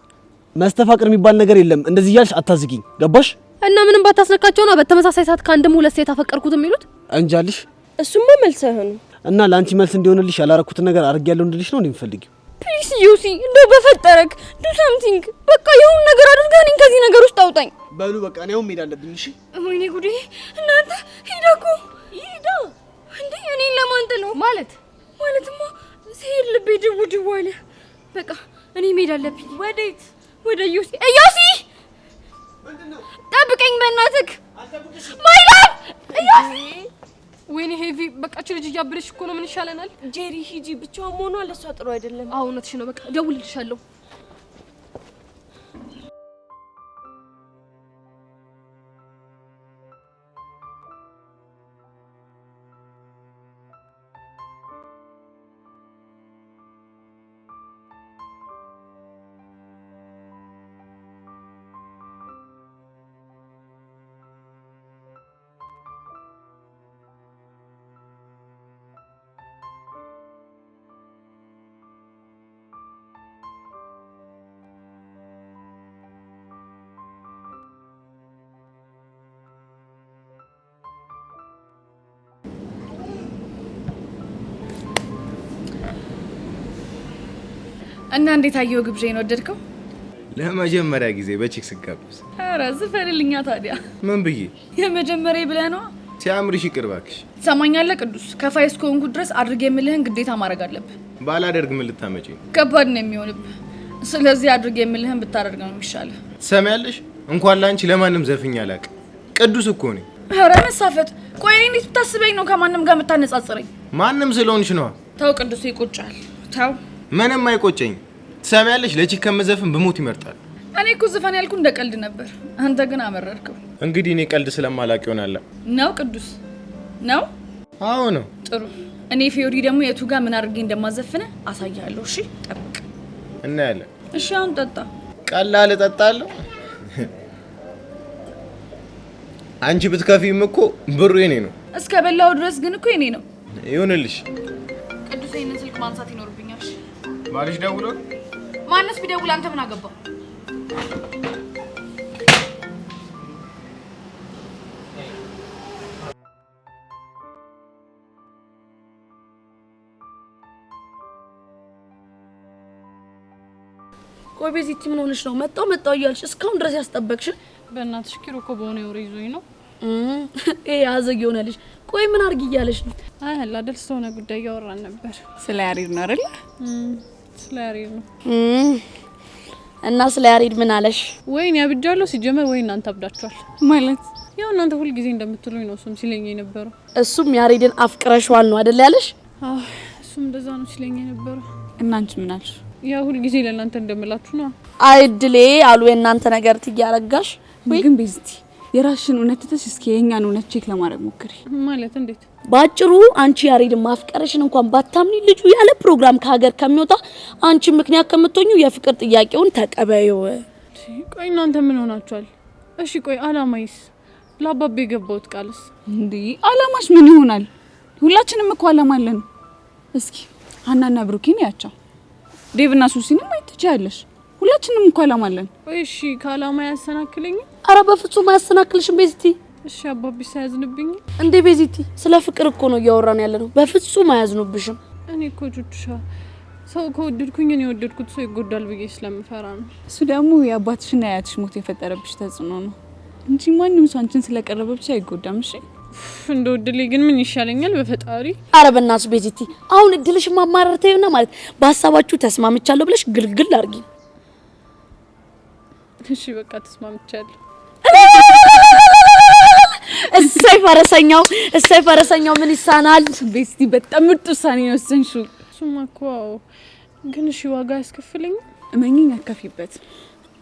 መስተፋቅር የሚባል ነገር የለም። እንደዚህ እያልሽ አታዝጊኝ። ገባሽ? እና ምንም ባታስነካቸው ነው በተመሳሳይ ሰዓት ከአንድም ሁለት ሴት አፈቀርኩት የሚሉት። እንጃልሽ። እሱማ መልስ አይሆንም። እና ለአንቺ መልስ እንዲሆንልሽ ያላረኩትን ነገር አድርጌያለሁ እንድልሽ ነው እንደምፈልጊው። ፕሊስ ዩሲ እንደው በፈጠረክ ዱ ሳምቲንግ። በቃ የሆነ ነገር አድርገህ እኔን ከዚህ ነገር ውስጥ አውጣኝ። በሉ በቃ እኔ አሁን መሄድ አለብኝ። እሺ። ወይኔ ጉዴ! እናንተ ሄዳ እኮ ሄዳ እንዴ! እኔን ለማንጠል ነው ማለትማ ሲሄድ ልቤ ድው ድው አለ። በቃ እኔ መሄድ አለብኝ። ወዴት? ወደ ዩሲ። ዩሲ ጠብቀኝ በእናትህ። ማይ ላቭ ዩሲ። ወይኔ ሄቪ፣ በቃ እቺ ልጅ እያበደች እኮ ነው። ምን ይሻለናል? ጄሪ ሂጂ፣ ብቻዋን መሆኗ ለሷ ጥሩ አይደለም። አዎ እውነትሽ ነው። በቃ እደውልልሻለሁ። እና እንዴት አየው ግብዣዬን ወደድከው? ለመጀመሪያ ጊዜ በቺክ ስጋብዝ። ኧረ ዝፈልልኛ ታዲያ። ምን ብዬ? የመጀመሪያ ብለህ ነው? ሲያምርሽ ይቅር እባክሽ። ትሰማኛለህ ቅዱስ? ከፋይ እስከሆንኩ ድረስ አድርግ የምልህን ግዴታ ማድረግ አለብህ። ባላደርግ ምን ልታመጪ ነው? ከባድ ነው የሚሆንብህ። ስለዚህ አድርግ የምልህን ብታደርግ ነው የሚሻልህ። ትሰሚያለሽ? እንኳን ላንቺ ለማንም ዘፍኛ አላውቅም። ቅዱስ እኮ ነኝ። ኧረ መሳፈጥ። ቆይ እኔ እንዴት ብታስበኝ ነው ከማንም ጋር የምታነጻጽረኝ? ማንም ስለሆንሽ ነው። ተው ቅዱስ፣ ይቆጫል። ተው። ምንም አይቆጨኝ። ትሰሚያለሽ? ለቺክ ከመዘፍን ብሞት ይመርጣል። እኔ እኮ ዘፈን ያልኩ እንደ ቀልድ ነበር፣ አንተ ግን አመረርከው። እንግዲህ እኔ ቀልድ ስለማላውቅ ይሆናል። ነው ቅዱስ ነው? አዎ ነው። ጥሩ። እኔ ፊዮሪ ደግሞ የቱ ጋር ምን አድርጌ እንደማዘፍነ አሳያለሁ። እሺ ጠብቅ። እናያለን። እሺ አሁን ጠጣ። ቀላል እጠጣለሁ። አንቺ ብትከፊም እኮ ብሩ የኔ ነው። እስከ በላው ድረስ ግን እኮ የኔ ነው። ይሁንልሽ። ቅዱስ ይሄንን ስልክ ማንሳት ይኖርብኛል። ባልሽ ደውሎ? ማንስ ቢደውል አንተ ምን አገባ? ቆይ ቤዚቲ ምን ሆነሽ ነው? መጣው እያልሽ እስካሁን ድረስ ያስጠበቅሽ? በእናትሽ ኪሮ እኮ በሆነ ወሬ ይዞኝ ነው። ያዘግ ይሆናልሽ። ቆይ ምን አርግ እያለሽ ነው? አይ አይደል ስለሆነ ጉዳይ እያወራን ነበር። ስለ ያሬድ ነው አይደል? ስለ ያሬድ ነው። እና ስለ ያሬድ ምን አለሽ? ወይኔ አብጃለሁ ሲጀመር። ወይ እናንተ አብዳችኋል ማለት ያው እናንተ ሁሉ ጊዜ እንደምትሉኝ ነው እሱም ሲለኝ የነበረው። እሱም ያሬድን አፍቅረሽዋል ነው አይደል ያለሽ? አዎ እሱም እንደዛ ነው ሲለኝ የነበረው። እና አንቺ ምን አልሽ? ያው ሁሉ ጊዜ ለእናንተ እንደምላችሁ ነው። አይድሌ አሉ የእናንተ ነገር ትያረጋሽ። ግን ቤዝቲ የራስሽን እውነት ትተሽ እስኪ የኛን እውነት ቼክ ለማድረግ ሞክሪ። ማለት እንዴት? ባጭሩ አንቺ ያሬድን ማፍቀርሽን እንኳን ባታምኒ ልጁ ያለ ፕሮግራም ከሀገር ከሚወጣ አንቺ ምክንያት ከምትሆኚ የፍቅር ጥያቄውን ተቀበዩ። ቆይ እናንተ ምን ሆናችኋል? እሺ ቆይ አላማይስ? ለአባቤ የገባሁት ቃልስ? እንዴ አላማሽ ምን ይሆናል? ሁላችንም እኮ አላማ አለን። እስኪ ሀናና ብሩኬን ያቻው ዴቭና ሱሲንም አይተቻለሽ። ሁላችንም እኮ አላማ አለን። እሺ ከአላማ ያሰናክለኝ? አረ በፍጹም አያሰናክልሽም ቤዚቲ። እሺ አባቢ ሳያዝንብኝ እንዴ ቤዚቲ፣ ስለ ፍቅር እኮ ነው እያወራን ያለነው። በፍጹም አያዝኑብሽም። እኔ እኮ ቹቹሻ ሰው ከወደድኩኝ እኔ የወደድኩት ሰው ይጎዳል ብዬ ስለምፈራ ነው። እሱ ደግሞ የአባትሽና የአያትሽ ሞት የፈጠረብሽ ተጽዕኖ ነው እንጂ ማንም ሰው አንቺን ስለቀረበብሽ አይጎዳም። እሺ እንደው እድሌ ግን ምን ይሻለኛል በፈጣሪ። አረ በእናትሽ ቤዚቲ፣ አሁን እድልሽ ማማረር ተይውና ማለት በሀሳባችሁ ተስማምቻለሁ ብለሽ ግልግል አርጊ። እሺ በቃ ተስማምቻለሁ። እሰይ ፈረሰኛው ምን ይሳናል? ቤስቲ በጣም ምርጥ ውሳኔ ነው የወሰንሽው። እሱማ እኮ ግን እሺ ዋጋ ያስከፍለኝ? እመኚኝ አከፊበት።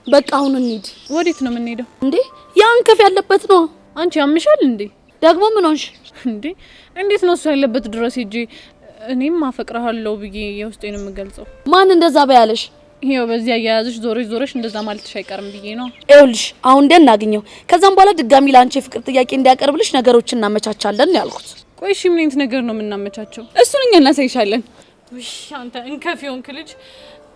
በቃ አሁን እንሂድ። ወዴት ነው የምንሄደው? እንዴ ያን ከፍ ያለበት ነው። አንቺ ያምሻል እንዴ? ደግሞ ምን ሆንሽ እንዴ? እንዴት ነው እሱ ያለበት ድረስ ሄጄ እኔም አፈቅርሃለሁ ብዬ የውስጤን የምገልጸው? ማን እንደዛ በያለሽ? ይሄው በዚህ አያያዝሽ ዞረሽ እንደዛ ማለትሽ አይቀርም ብዬ ነው። ይኸውልሽ አሁን ደን እናገኘው፣ ከዛም በኋላ ድጋሚ ላንቺ ፍቅር ጥያቄ እንዲያቀርብልሽ ነገሮችን እናመቻቻለን ያልኩት። ቆይ እሺ ምን አይነት ነገር ነው የምናመቻቸው? እሱን እኛ እናሳይሻለን። ውይ አንተ እንከፍ የሆንክ ልጅ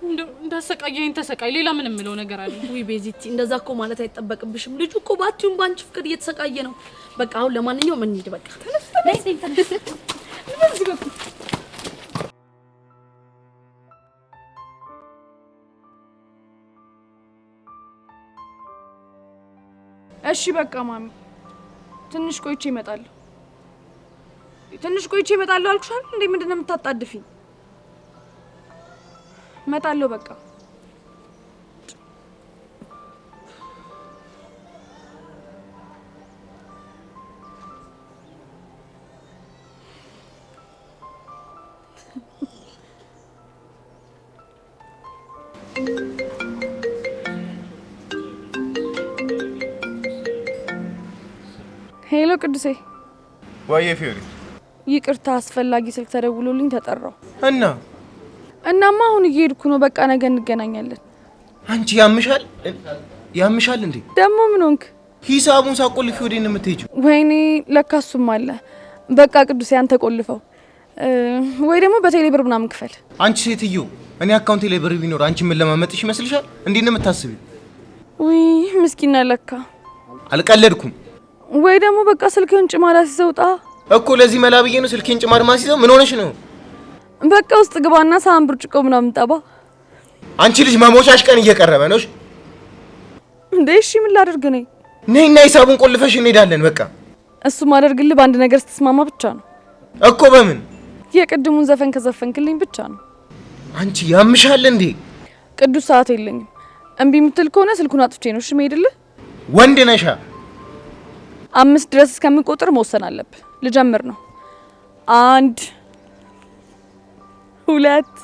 እንዳሰቃየኝ ተሰቃይ። ሌላ ምን የምለው ነገር አለ? ውይ ቤዚቲ እንደዛ እኮ ማለት አይጠበቅብሽም። ልጁ እኮ ባቲውን ባንቺ ፍቅር እየተሰቃየ ነው። በቃ አሁን ለማንኛውም እንሂድ። በቃ እሺ በቃ ማሚ ትንሽ ቆይቼ እመጣለሁ። አልኩሻል እንዴ? ምንድነው የምታጣድፊኝ? እመጣለሁ በቃ። ሄሎ ቅዱሴ። ዋዬ ፊዮሪ። ይቅርታ አስፈላጊ ስልክ ተደውሎልኝ ተጠራው። እናማ አሁን እየሄድኩ ነው። በቃ ነገ እንገናኛለን። አንቺ ያምሻል እንዴ? ደግሞ ምን ሆንክ? ሂሳቡን ሳቆልፊ ወዴን የምትሄጂው? ወይኔ ለካሱም አለ። በቃ ቅዱሴ አንተ ቆልፈው ወይ ደግሞ በቴሌ ብር ምናምን ክፈል። አንቺ ሴትዮ እኔ አካውንቴ ላይ ብር ቢኖር አንቺ ምን ለማመጥሽ ይመስልሻል? እንዴት ነው የምታስቢው? ውይ ምስኪና ለካ። አልቀለድኩም። ወይ ደግሞ በቃ ስልክህን ጭማዳ ሲሰውጣ እኮ ለዚህ መላ ብዬ ነው ስልኬን ጭማድ ማሲዘው። ምን ሆነሽ ነው? በቃ ውስጥ ግባና ሳህን ብርጭቆ ምናምን ጠባ። አንቺ ልጅ መሞቻሽ ቀን እየቀረበ ነው እንዴ? እሺ ምን ላድርግ ነኝ? ነይና ሂሳቡን ቆልፈሽ እንሄዳለን። በቃ እሱ ማደርግልህ በአንድ ነገር ስትስማማ ብቻ ነው እኮ። በምን? የቅድሙን ዘፈን ከዘፈንክልኝ ብቻ ነው። አንቺ ያምሻል እንዴ? ቅዱስ ሰዓት የለኝም። እምቢ የምትል ከሆነ ስልኩን አጥፍቼ ነው እሺ የምሄድልህ። ወንድ ነሻ? 5 ድረስ እስከምቆጥር መወሰን አለብህ። ልጀምር ነው። 1 2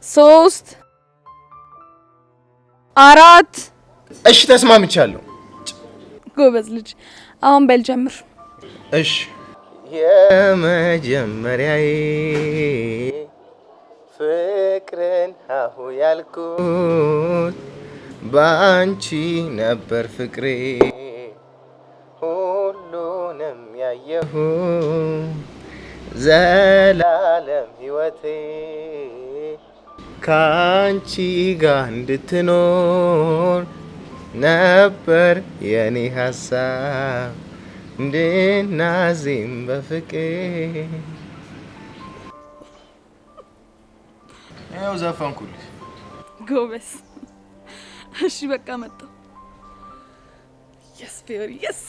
3 4 እሺ ተስማምቻለሁ። ጎበዝ ልጅ። አሁን በል ጀምር። እሺ የመጀመሪያዬ ፍቅርን አሁ ያልኩት ባንቺ ነበር ፍቅሬ ሁሉንም ያየሁ ዘላለም ሕይወቴ ካንቺ ጋር እንድትኖር ነበር የኔ ሀሳብ እንድናዜም በፍቅር። ያው ዘፈንኩልሽ። ጎበዝ። እሺ በቃ መጣሁ። የስ ፊዮሪ የስ